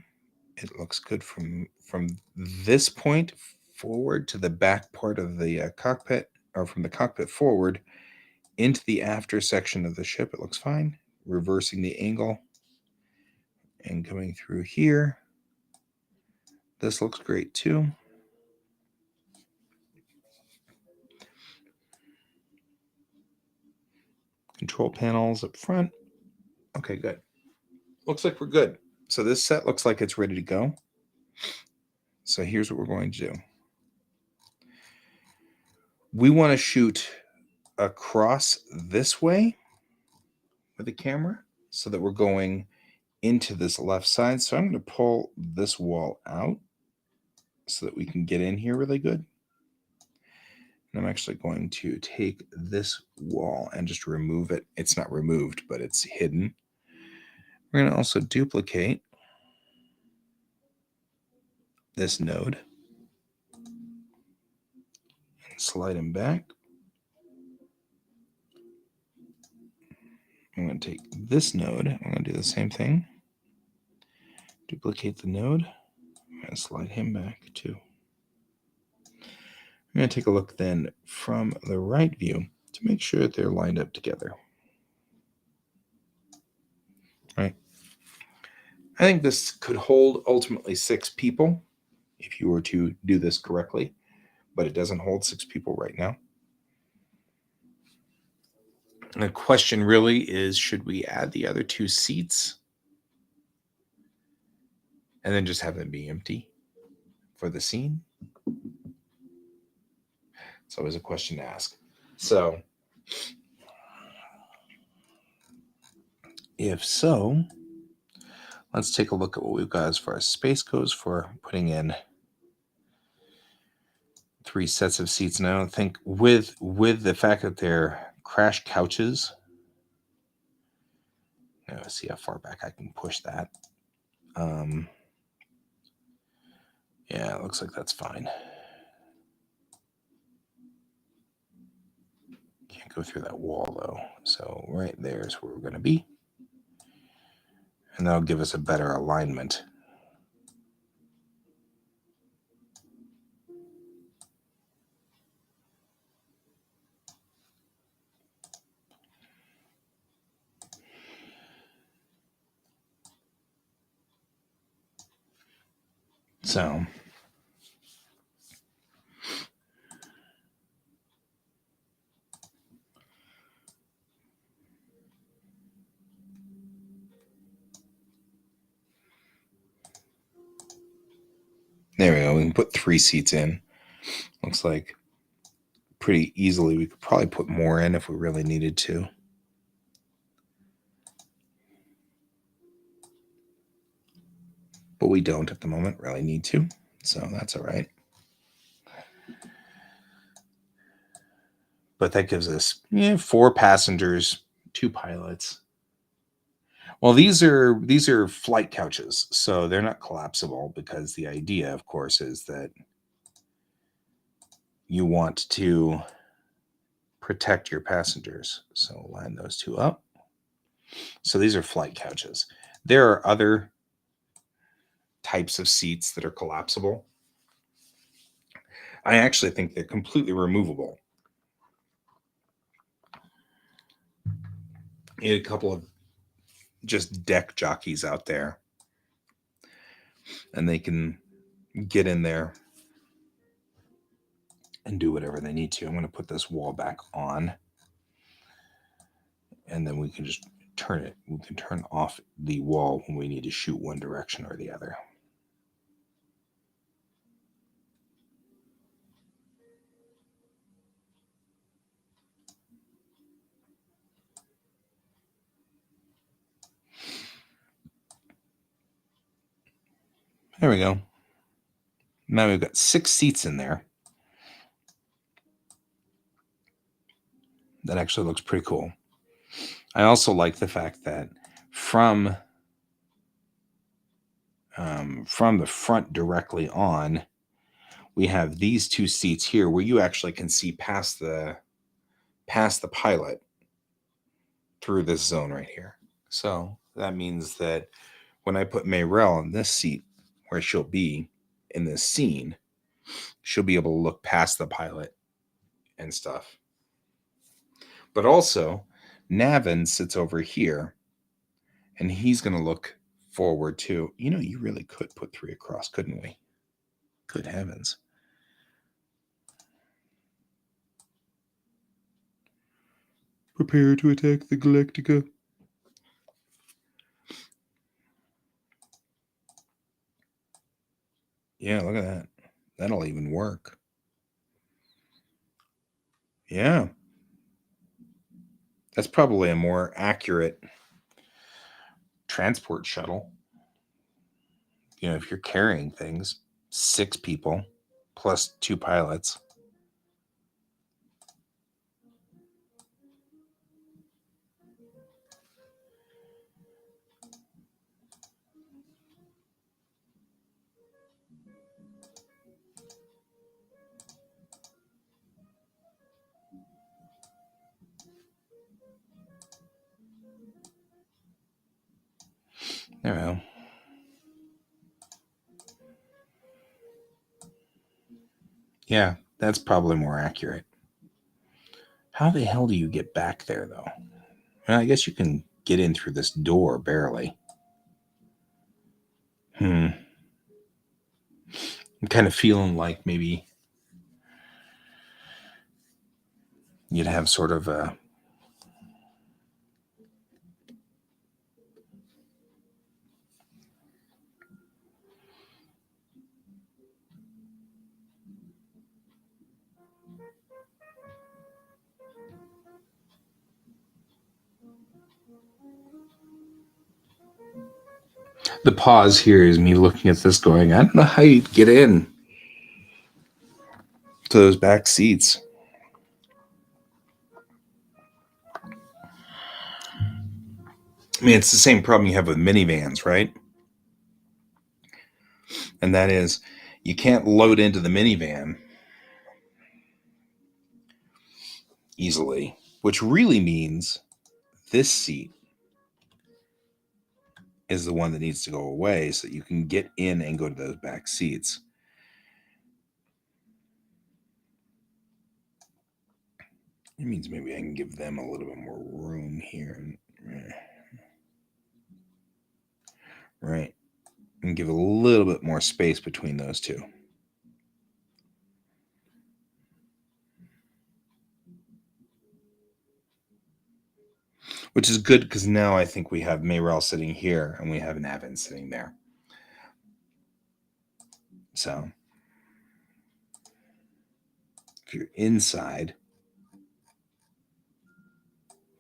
It looks good from this point forward to the back part of the cockpit, or from the cockpit forward into the after section of the ship. It looks fine. Reversing the angle and coming through here. This looks great too. Control panels up front. Okay, good. Looks like we're good. So this set looks like it's ready to go. So here's what we're going to do. We want to shoot across this way with the camera so that we're going into this left side. So I'm going to pull this wall out so that we can get in here really good. And I'm actually going to take this wall and just remove it. It's not removed, but it's hidden. We're going to also duplicate this node and slide him back. I'm going to take this node. I'm going to do the same thing. Duplicate the node. I'm going to slide him back too. I'm going to take a look then from the right view to make sure that they're lined up together. Right. I think this could hold ultimately 6 people if you were to do this correctly, but it doesn't hold 6 people right now. And the question really is, should we add the other 2 seats and then just have them be empty for the scene? It's always a question to ask. So if so, let's take a look at what we've got as far as space goes for putting in 3 sets of seats. And I don't think with the fact that they're crash couches, let's see how far back I can push that. Yeah, it looks like that's fine. Can't go through that wall though. So right there is where we're going to be. And that'll give us a better alignment. So there we go. We can put 3 seats in. Looks like pretty easily we could probably put more in if we really needed to. But we don't at the moment really need to. So that's all right. But that gives us 4 passengers, 2 pilots. Well, these are flight couches, so they're not collapsible because the idea, of course, is that you want to protect your passengers. So line those 2 up. So these are flight couches. There are other types of seats that are collapsible. I actually think they're completely removable. You had a couple of just deck jockeys out there and they can get in there and do whatever they need to. I'm going to put this wall back on, and then we can just turn it. We can turn off the wall when we need to shoot one direction or the other. There we go. Now we've got 6 seats in there. That actually looks pretty cool. I also like the fact that from the front directly on, we have these 2 seats here where you actually can see past the pilot through this zone right here. So that means that when I put Mayrel in this seat where she'll be in this scene, she'll be able to look past the pilot and stuff. But also, Navin sits over here, and he's going to look forward too. You know, you really could put 3 across, couldn't we? Good heavens. Prepare to attack the Galactica. Yeah, look at that. That'll even work. Yeah. That's probably a more accurate transport shuttle. You know, if you're carrying things, 6 people plus 2 pilots. There we go. Yeah, that's probably more accurate. How the hell do you get back there, though? Well, I guess you can get in through this door, barely. I'm kind of feeling like maybe you'd have sort of a... The pause here is me looking at this going, I don't know how you'd get in to those back seats. I mean, it's the same problem you have with minivans, right? And that is, you can't load into the minivan easily, which really means this seat is the one that needs to go away so that you can get in and go to those back seats. It means maybe I can give them a little bit more room here. Right. And give a little bit more space between those two. Which is good because now I think we have Mayrel sitting here and we have Navin sitting there. So if you're inside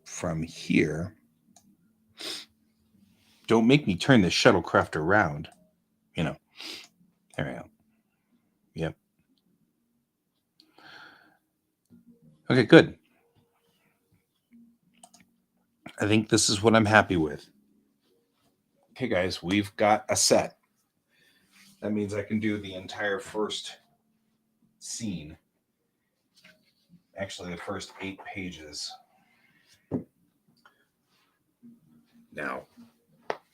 from here, don't make me turn this shuttlecraft around. You know, there we go. Yep. Okay, good. I think this is what I'm happy with. Okay, guys, we've got a set. That means I can do the entire first scene. Actually, the first 8 pages. Now,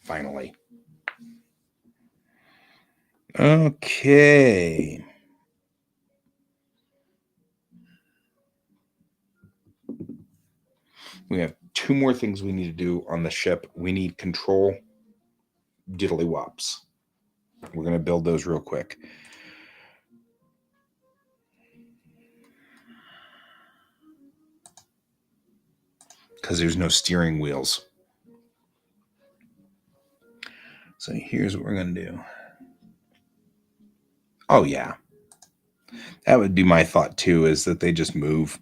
finally. Okay. We have 2 more things we need to do on the ship. We need control diddly wops. We're going to build those real quick. Because there's no steering wheels. So here's what we're going to do. Oh, yeah. That would be my thought, too, is that they just move.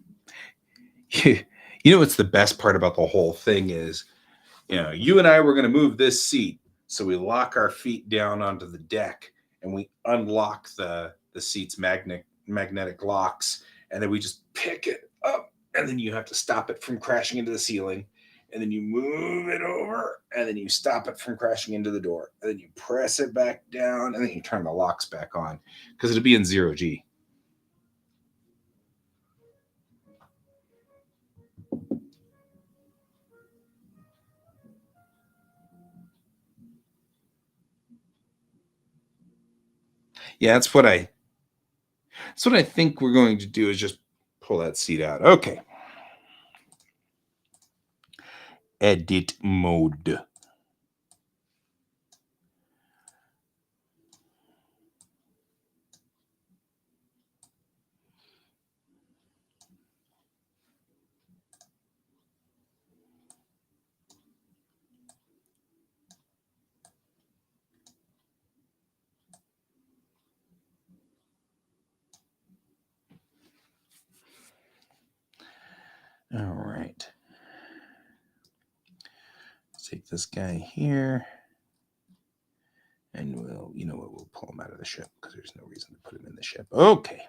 You know what's the best part about the whole thing is, you and I were going to move this seat. So we lock our feet down onto the deck and we unlock the seat's magnetic locks. And then we just pick it up. And then you have to stop it from crashing into the ceiling. And then you move it over. And then you stop it from crashing into the door. And then you press it back down. And then you turn the locks back on. Because it'll be in 0G. Yeah, that's what I think we're going to do is just pull that seat out. Okay. Edit mode. All right. Let's take this guy here. And we'll pull him out of the ship because there's no reason to put him in the ship. Okay.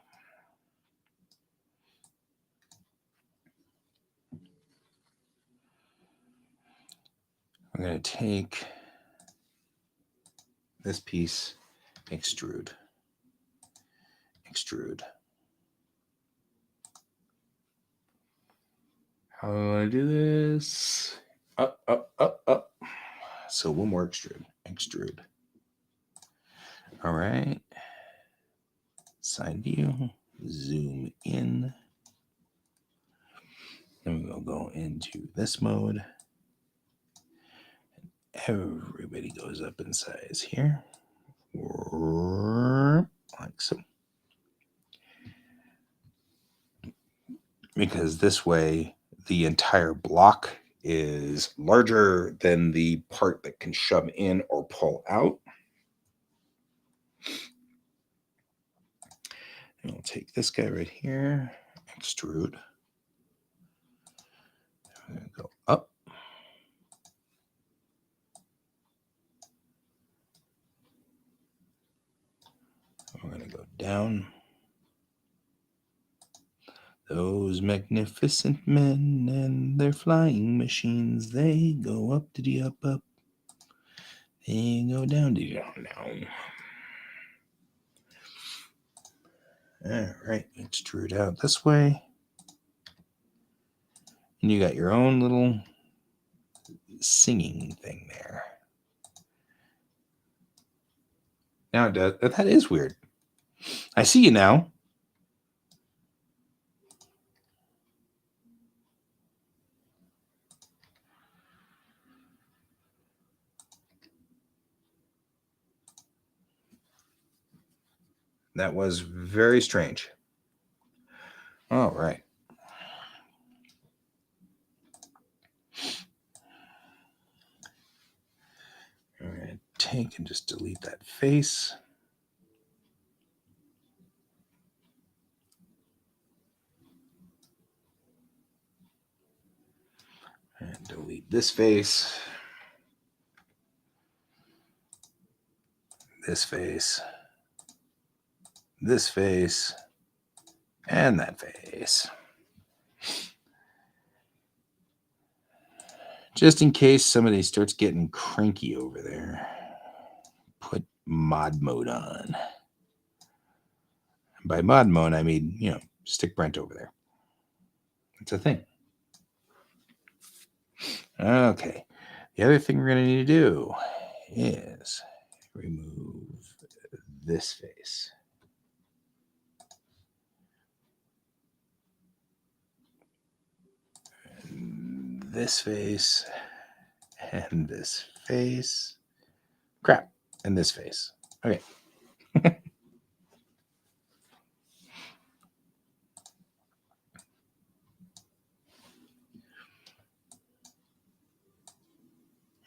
I'm going to take this piece, extrude. How do I want to do this? Up. So one more extrude. All right. Side view, zoom in. Then we'll go into this mode. Everybody goes up in size here. Like so. Because this way, the entire block is larger than the part that can shove in or pull out. And we'll take this guy right here, extrude. I'm going to go up. We're going to go down. Those magnificent men and their flying machines, they go up, diddy up. They go down, diddy down. All right, extrude out this way. And you got your own little singing thing there. Now that is weird. I see you now. That was very strange. All right. I'm going to take and just delete that face. And delete this face. This face. This face. And that face. Just in case somebody starts getting cranky over there, put mod mode on. And by mod mode, I mean, stick Brent over there. It's a thing. Okay. The other thing we're going to need to do is remove this face. And this face. And this face. Crap. And this face. Okay.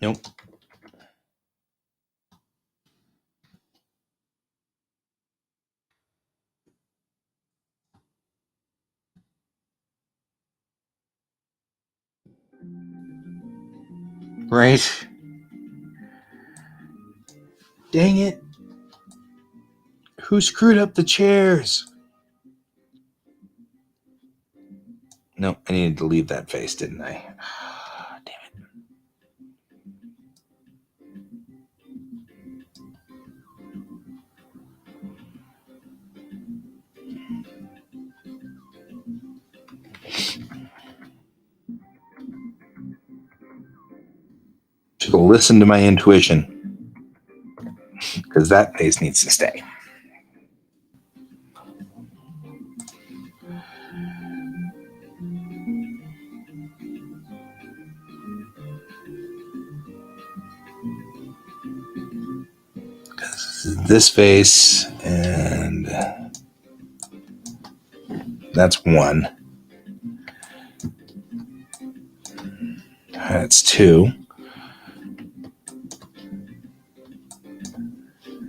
Nope. Right. Dang it. Who screwed up the chairs? No, I needed to leave that face, didn't I? Damn it. Should listen to my intuition, because that face needs to stay. This face, and that's one. That's two.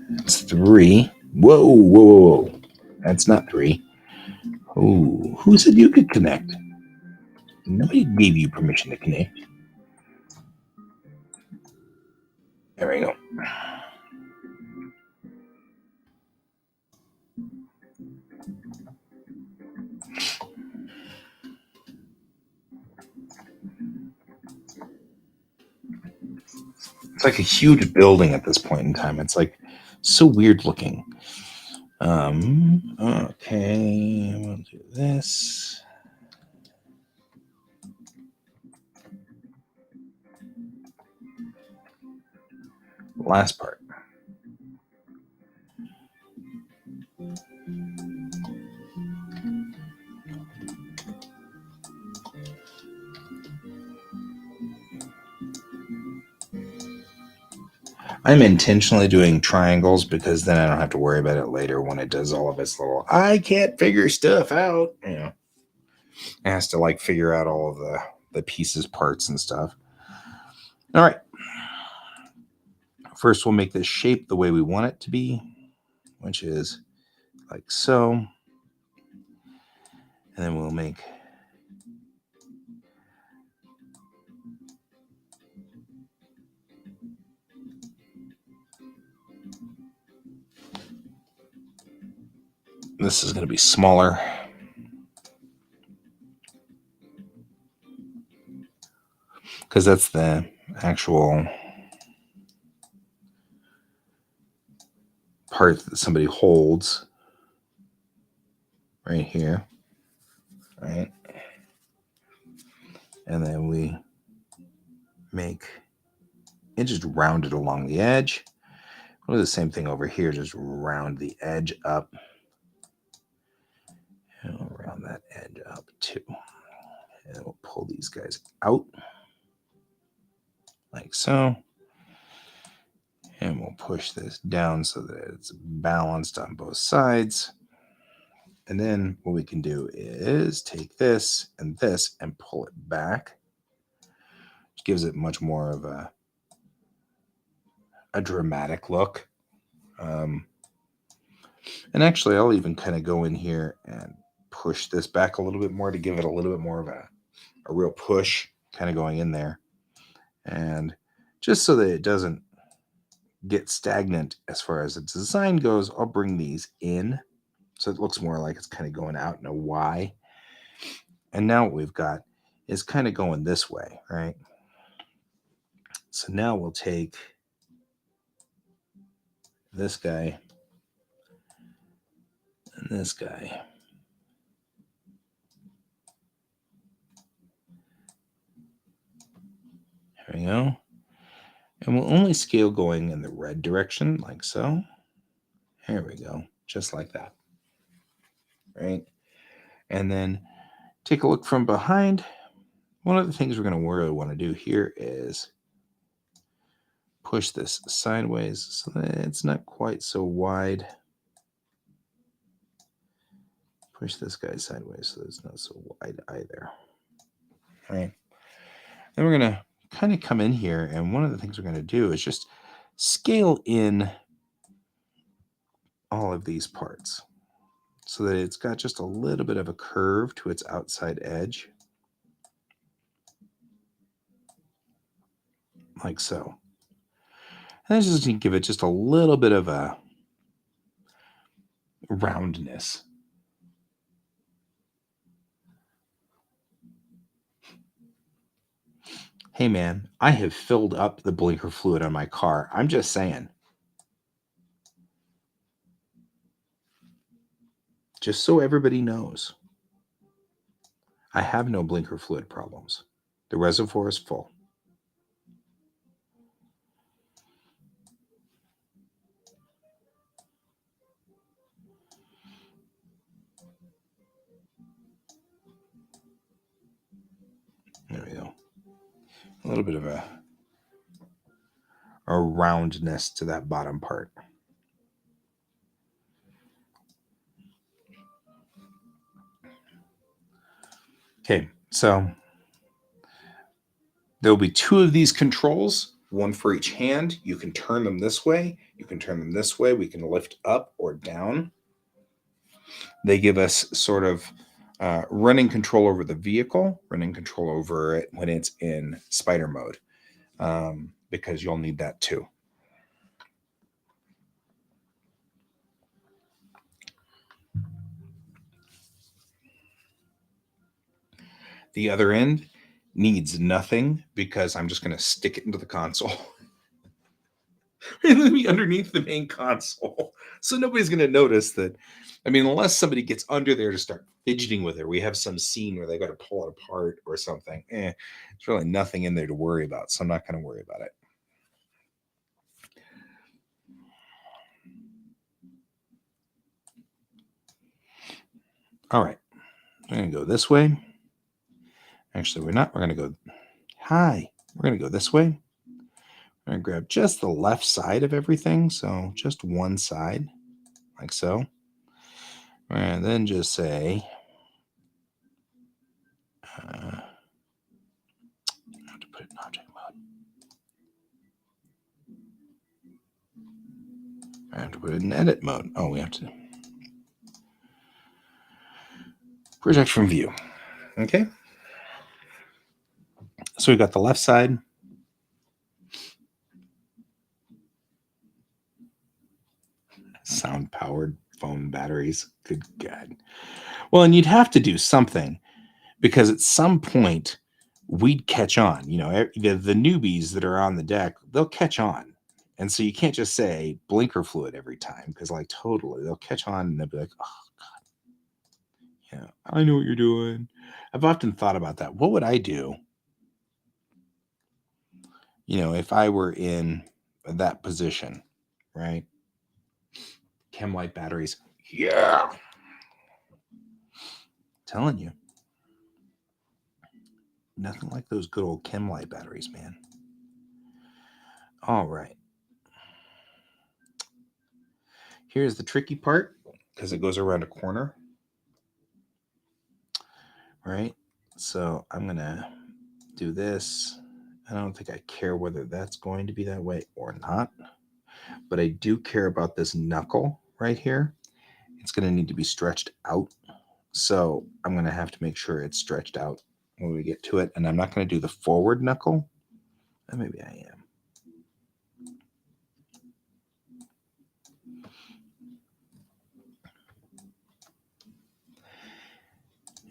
That's three. Whoa, whoa, whoa, whoa. That's not three. Oh, who said you could connect? Nobody gave you permission to connect. There we go. It's like a huge building at this point in time. It's like so weird looking. Okay, we'll do this. Last part. I'm intentionally doing triangles because then I don't have to worry about it later when it does all of its little, I can't figure stuff out. You know, it has to like figure out all of the pieces, parts, and stuff. All right. First, we'll make this shape the way we want it to be, which is like so. And then we'll make this is going to be smaller. Because that's the actual part that somebody holds right here. Right. And then we make it just round it along the edge. We'll do the same thing over here, just round the edge up. And we'll round that edge up too. And we'll pull these guys out like so. And we'll push this down so that it's balanced on both sides. And then what we can do is take this and pull it back, which gives it much more of a dramatic look. And actually, I'll even kind of go in here and push this back a little bit more to give it a little bit more of a real push kind of going in there. And just so that it doesn't get stagnant as far as the design goes, I'll bring these in so it looks more like it's kind of going out in a Y. And now what we've got is kind of going this way, right? So now we'll take this guy and this guy. There we go. And we'll only scale going in the red direction, like so. There we go. Just like that. Right? And then take a look from behind. One of the things we're going to really want to do here is push this sideways so that it's not quite so wide. Push this guy sideways so that it's not so wide either. All right. Then we're going to kind of come in here, and one of the things we're going to do is just scale in all of these parts so that it's got just a little bit of a curve to its outside edge, like so. And that's just to give it just a little bit of a roundness. Hey man, I have filled up the blinker fluid on my car. I'm just saying. Just so everybody knows, I have no blinker fluid problems. The reservoir is full. There we go. A little bit of a roundness to that bottom part. Okay, so there'll be 2 of these controls, one for each hand. You can turn them this way. You can turn them this way. We can lift up or down. They give us sort of running control over the vehicle, running control over it when it's in spider mode, because you'll need that too. The other end needs nothing because I'm just going to stick it into the console. It'll be underneath the main console. So nobody's going to notice that. I mean, unless somebody gets under there to start fidgeting with it. We have some scene where they got to pull it apart or something. There's really nothing in there to worry about. So I'm not going to worry about it. All right. We're going to go this way. Actually, we're not. We're going to go high. We're going to go this way. We're going to grab just the left side of everything. So just one side, like so. And then just say, I have to put it in object mode. I have to put it in edit mode. Oh, we have to project from view. Okay. So we got the left side. Sound powered phone batteries. Good God. Well, and you'd have to do something because at some point we'd catch on. You know, the newbies that are on the deck, they'll catch on. And so you can't just say blinker fluid every time because, like, totally, they'll catch on and they'll be like, oh, God. Yeah, I know what you're doing. I've often thought about that. What would I do, you know, if I were in that position, right? Chem-Lite batteries. Yeah. Telling you. Nothing like those good old Chem-Lite batteries, man. All right. Here's the tricky part because it goes around a corner. Right? So I'm going to do this. I don't think I care whether that's going to be that way or not. But I do care about this knuckle right here. It's going to need to be stretched out. So I'm going to have to make sure it's stretched out when we get to it. And I'm not going to do the forward knuckle. Maybe I am.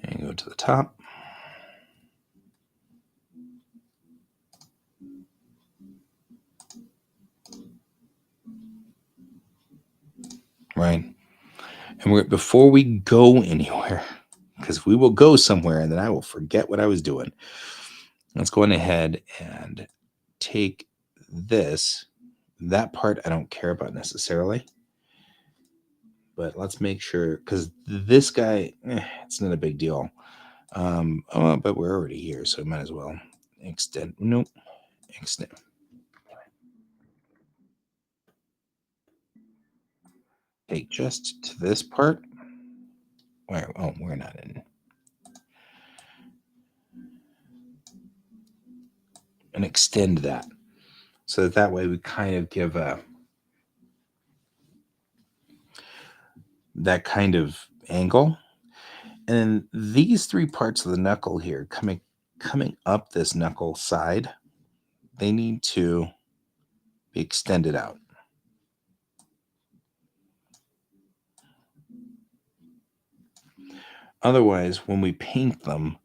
And go to the top. Right. And before we go anywhere, because we will go somewhere and then I will forget what I was doing. Let's go on ahead and take this. That part I don't care about necessarily. But let's make sure, because this guy, it's not a big deal. But we're already here, so might as well extend. Nope. Extend. take just to this part. Where? Oh, we're not in. And extend that. So that way we kind of give that kind of angle. And then these three parts of the knuckle here coming up this knuckle side, they need to be extended out. Otherwise, when we paint them,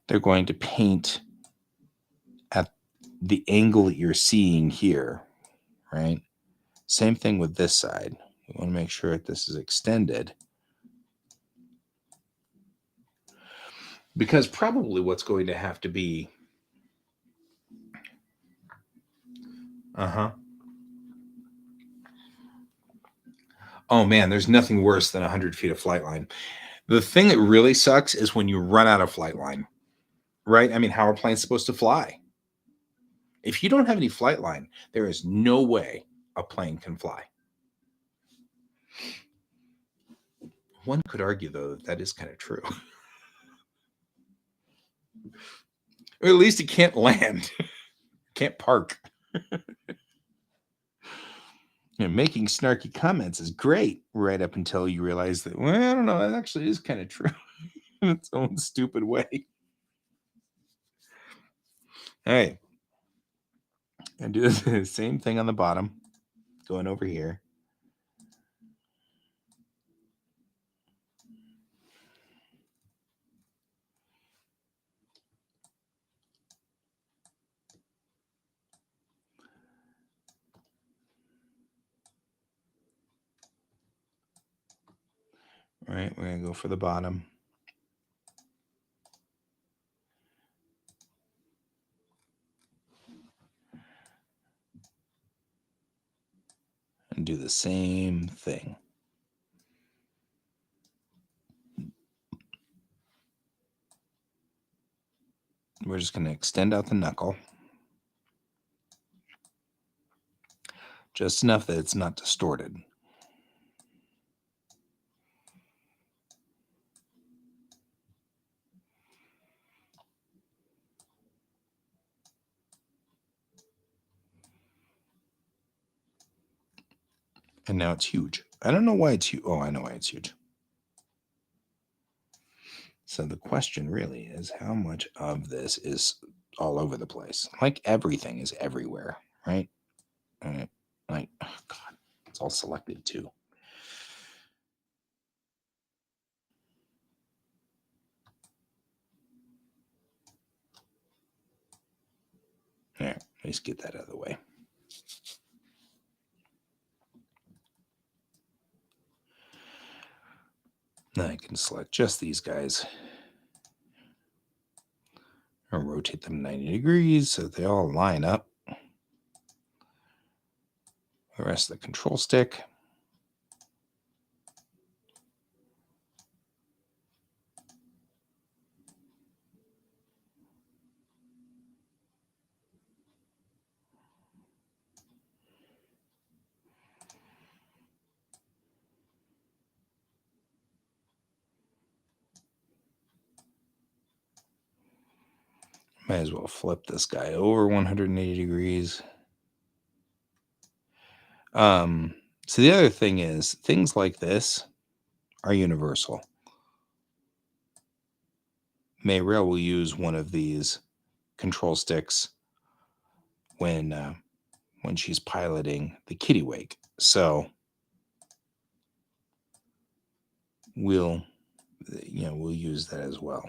they're going to paint at the angle that you're seeing here, right? Same thing with this side. We want to make sure that this is extended. Because probably what's going to have to be... Oh man, there's nothing worse than 100 feet of flight line. The thing that really sucks is when you run out of flight line, right? I mean, how are planes supposed to fly? If you don't have any flight line, there is no way a plane can fly. One could argue, though, that that is kind of true. Or at least it can't land. Can't park. Making snarky comments is great right up until you realize that, well, I don't know, that actually is kind of true in its own stupid way. All right. And do the same thing on the bottom, going over here. All right, we're going to go for the bottom. And do the same thing. We're just going to extend out the knuckle. Just enough that it's not distorted. And now it's huge. I don't know why it's huge. Oh, I know why it's huge. So the question really is, how much of this is all over the place? Like everything is everywhere, right? Like, oh God, it's all selected too. There, at least get that out of the way. Now I can select just these guys and rotate them 90 degrees so they all line up. The rest of the control stick. Might as well flip this guy over 180 degrees. So the other thing is, things like this are universal. Mayrail will use one of these control sticks when she's piloting the Kittiwake. So we'll use that as well.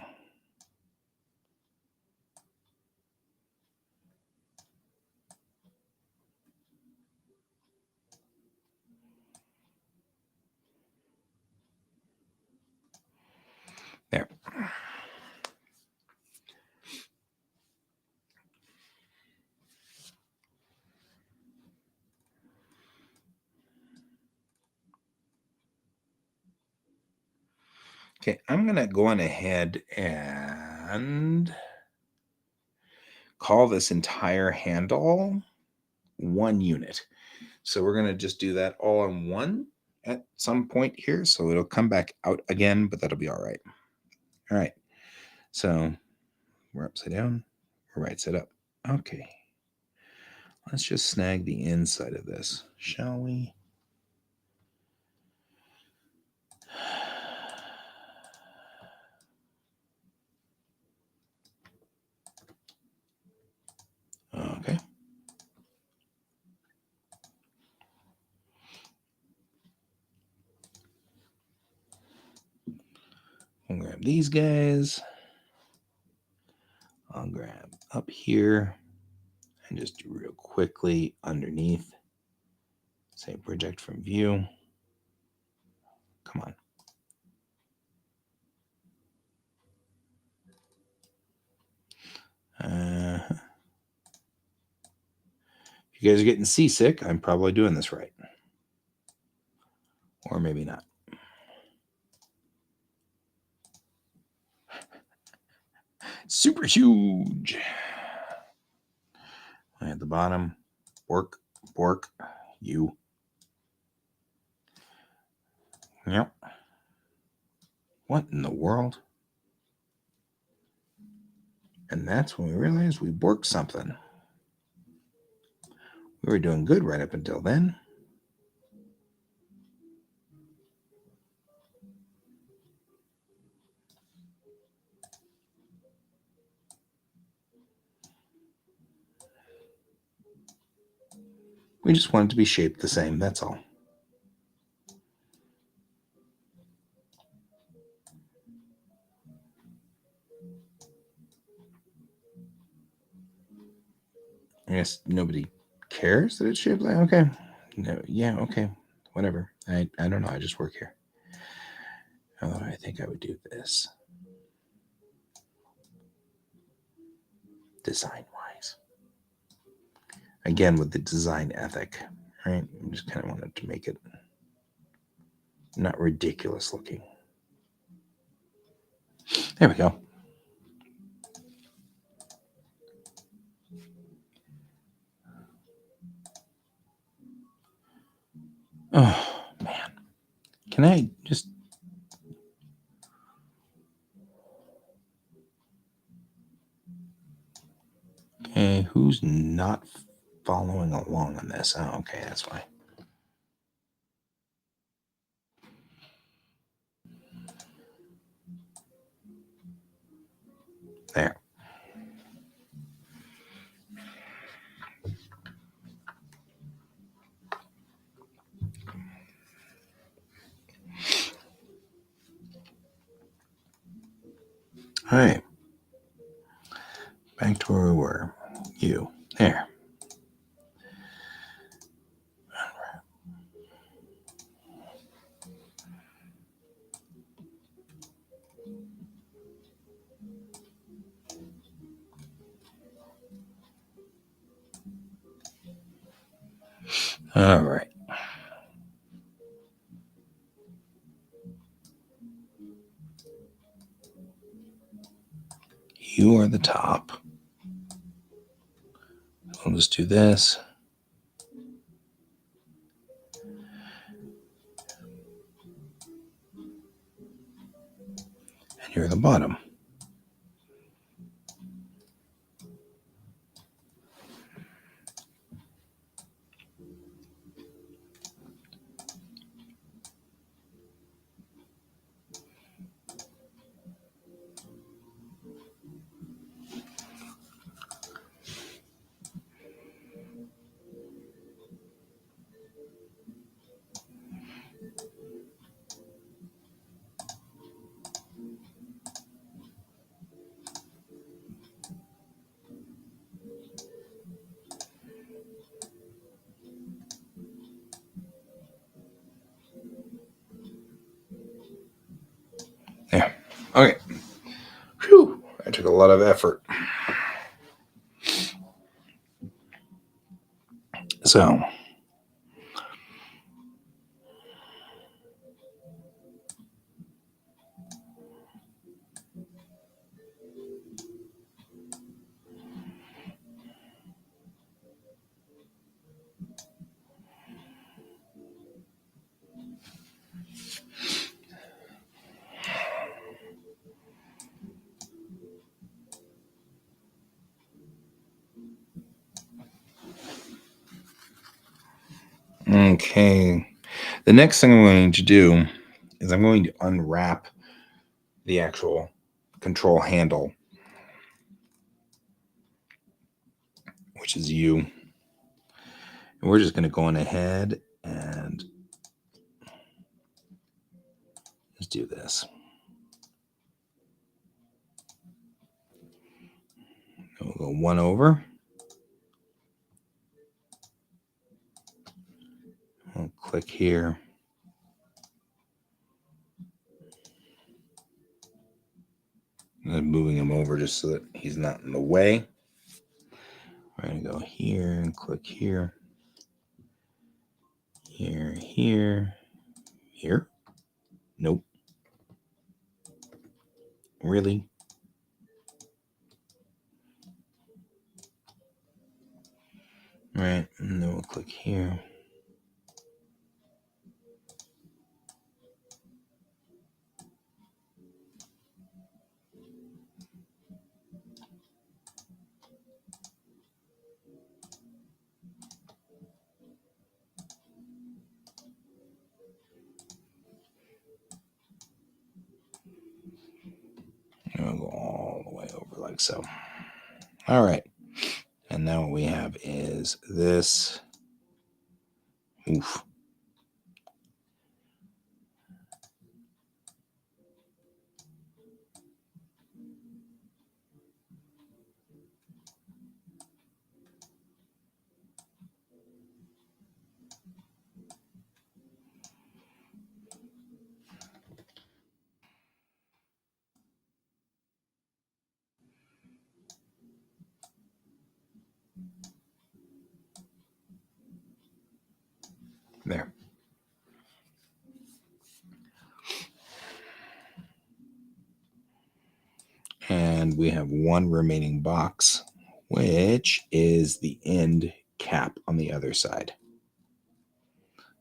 There. Okay, I'm going to go on ahead and call this entire handle one unit. So we're going to just do that all in one. at some point here, so it'll come back out again, but that'll be all right. All right. So we're upside down, we're right side up. Okay. Let's just snag the inside of this, shall we? Okay. I'll grab these guys. I'll grab up here and just do real quickly underneath. Say project from view. Come on. If you guys are getting seasick, I'm probably doing this right. Or maybe not. Super huge. At the bottom, bork, you. Yep. What in the world? And that's when we realized we borked something. We were doing good right up until then. We just want it to be shaped the same, that's all. I guess nobody cares that it's shaped like, okay. No, yeah, okay. Whatever. I don't know. I just work here. Although I think I would do this. Design-wise. Again, with the design ethic, right? I just kind of wanted to make it not ridiculous looking. There we go. Oh, man. Can I just... Okay, who's not following along on this? Oh, okay, that's fine. There. All right. Back to where we were. You. There. All right. You are the top. I'll just do this. And you're the bottom. There. Okay. Whew. That took a lot of effort. So. Okay. The next thing I'm going to do is I'm going to unwrap the actual control handle, which is you. And we're just going to go on ahead and just do this. We'll go one over. We'll click here. I'm moving him over just so that he's not in the way. We're going to go here and click here. Here, here, here. Nope. Really? Right, and then we'll click here. And we'll go all the way over like so. All right. And now what we have is this. Oof. There. And we have one remaining box, which is the end cap on the other side.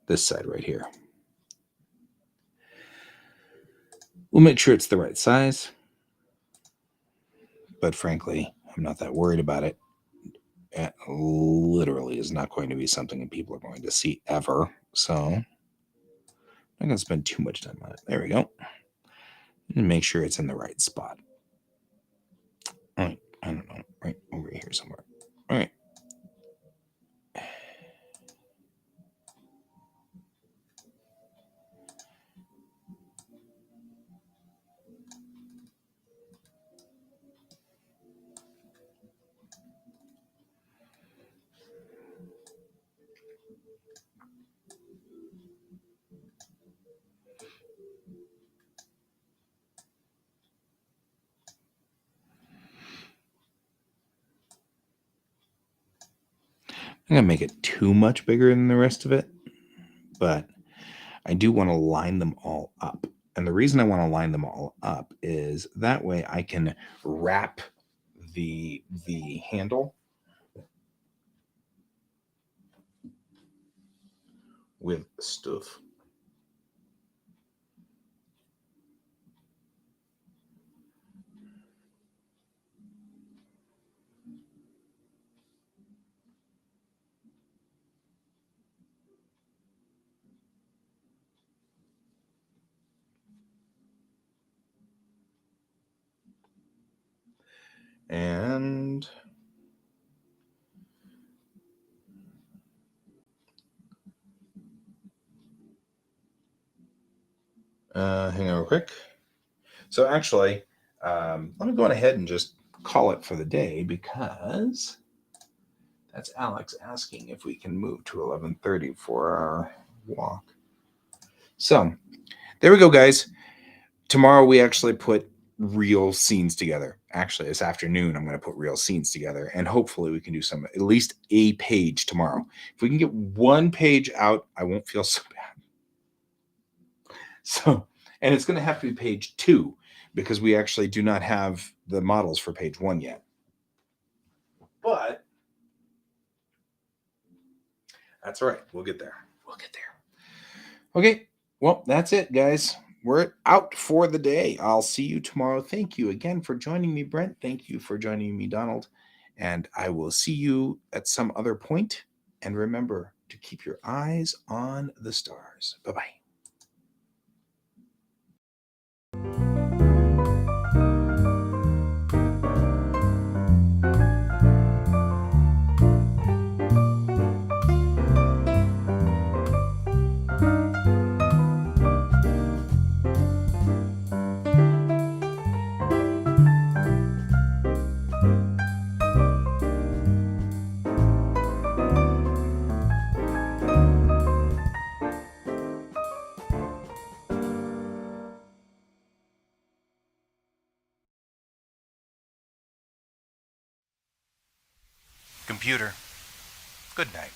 This side right here. We'll make sure it's the right size. But frankly, I'm not that worried about it. It literally is not going to be something that people are going to see ever. So I'm not going to spend too much time on it. There we go. And make sure it's in the right spot. All right. I don't know. Right over here somewhere. All right. I'm going to make it too much bigger than the rest of it, but I do want to line them all up. And the reason I want to line them all up is that way I can wrap the handle with stuff. And hang on real quick. So actually, let me go on ahead and just call it for the day because that's Alex asking if we can move to 11:30 for our walk. So there we go, guys. Tomorrow we actually put real scenes together. Actually, this afternoon I'm going to put real scenes together, and hopefully we can do some, at least a page tomorrow. If we can get one page out, I won't feel so bad. So, and it's going to have to be page 2 because we actually do not have the models for page 1 yet. But that's all right. We'll get there. We'll get there. Okay. Well, that's it, guys. We're out for the day. I'll see you tomorrow. Thank you again for joining me, Brent. Thank you for joining me, Donald. And I will see you at some other point. And remember, to keep your eyes on the stars. Bye-bye. Computer, good night.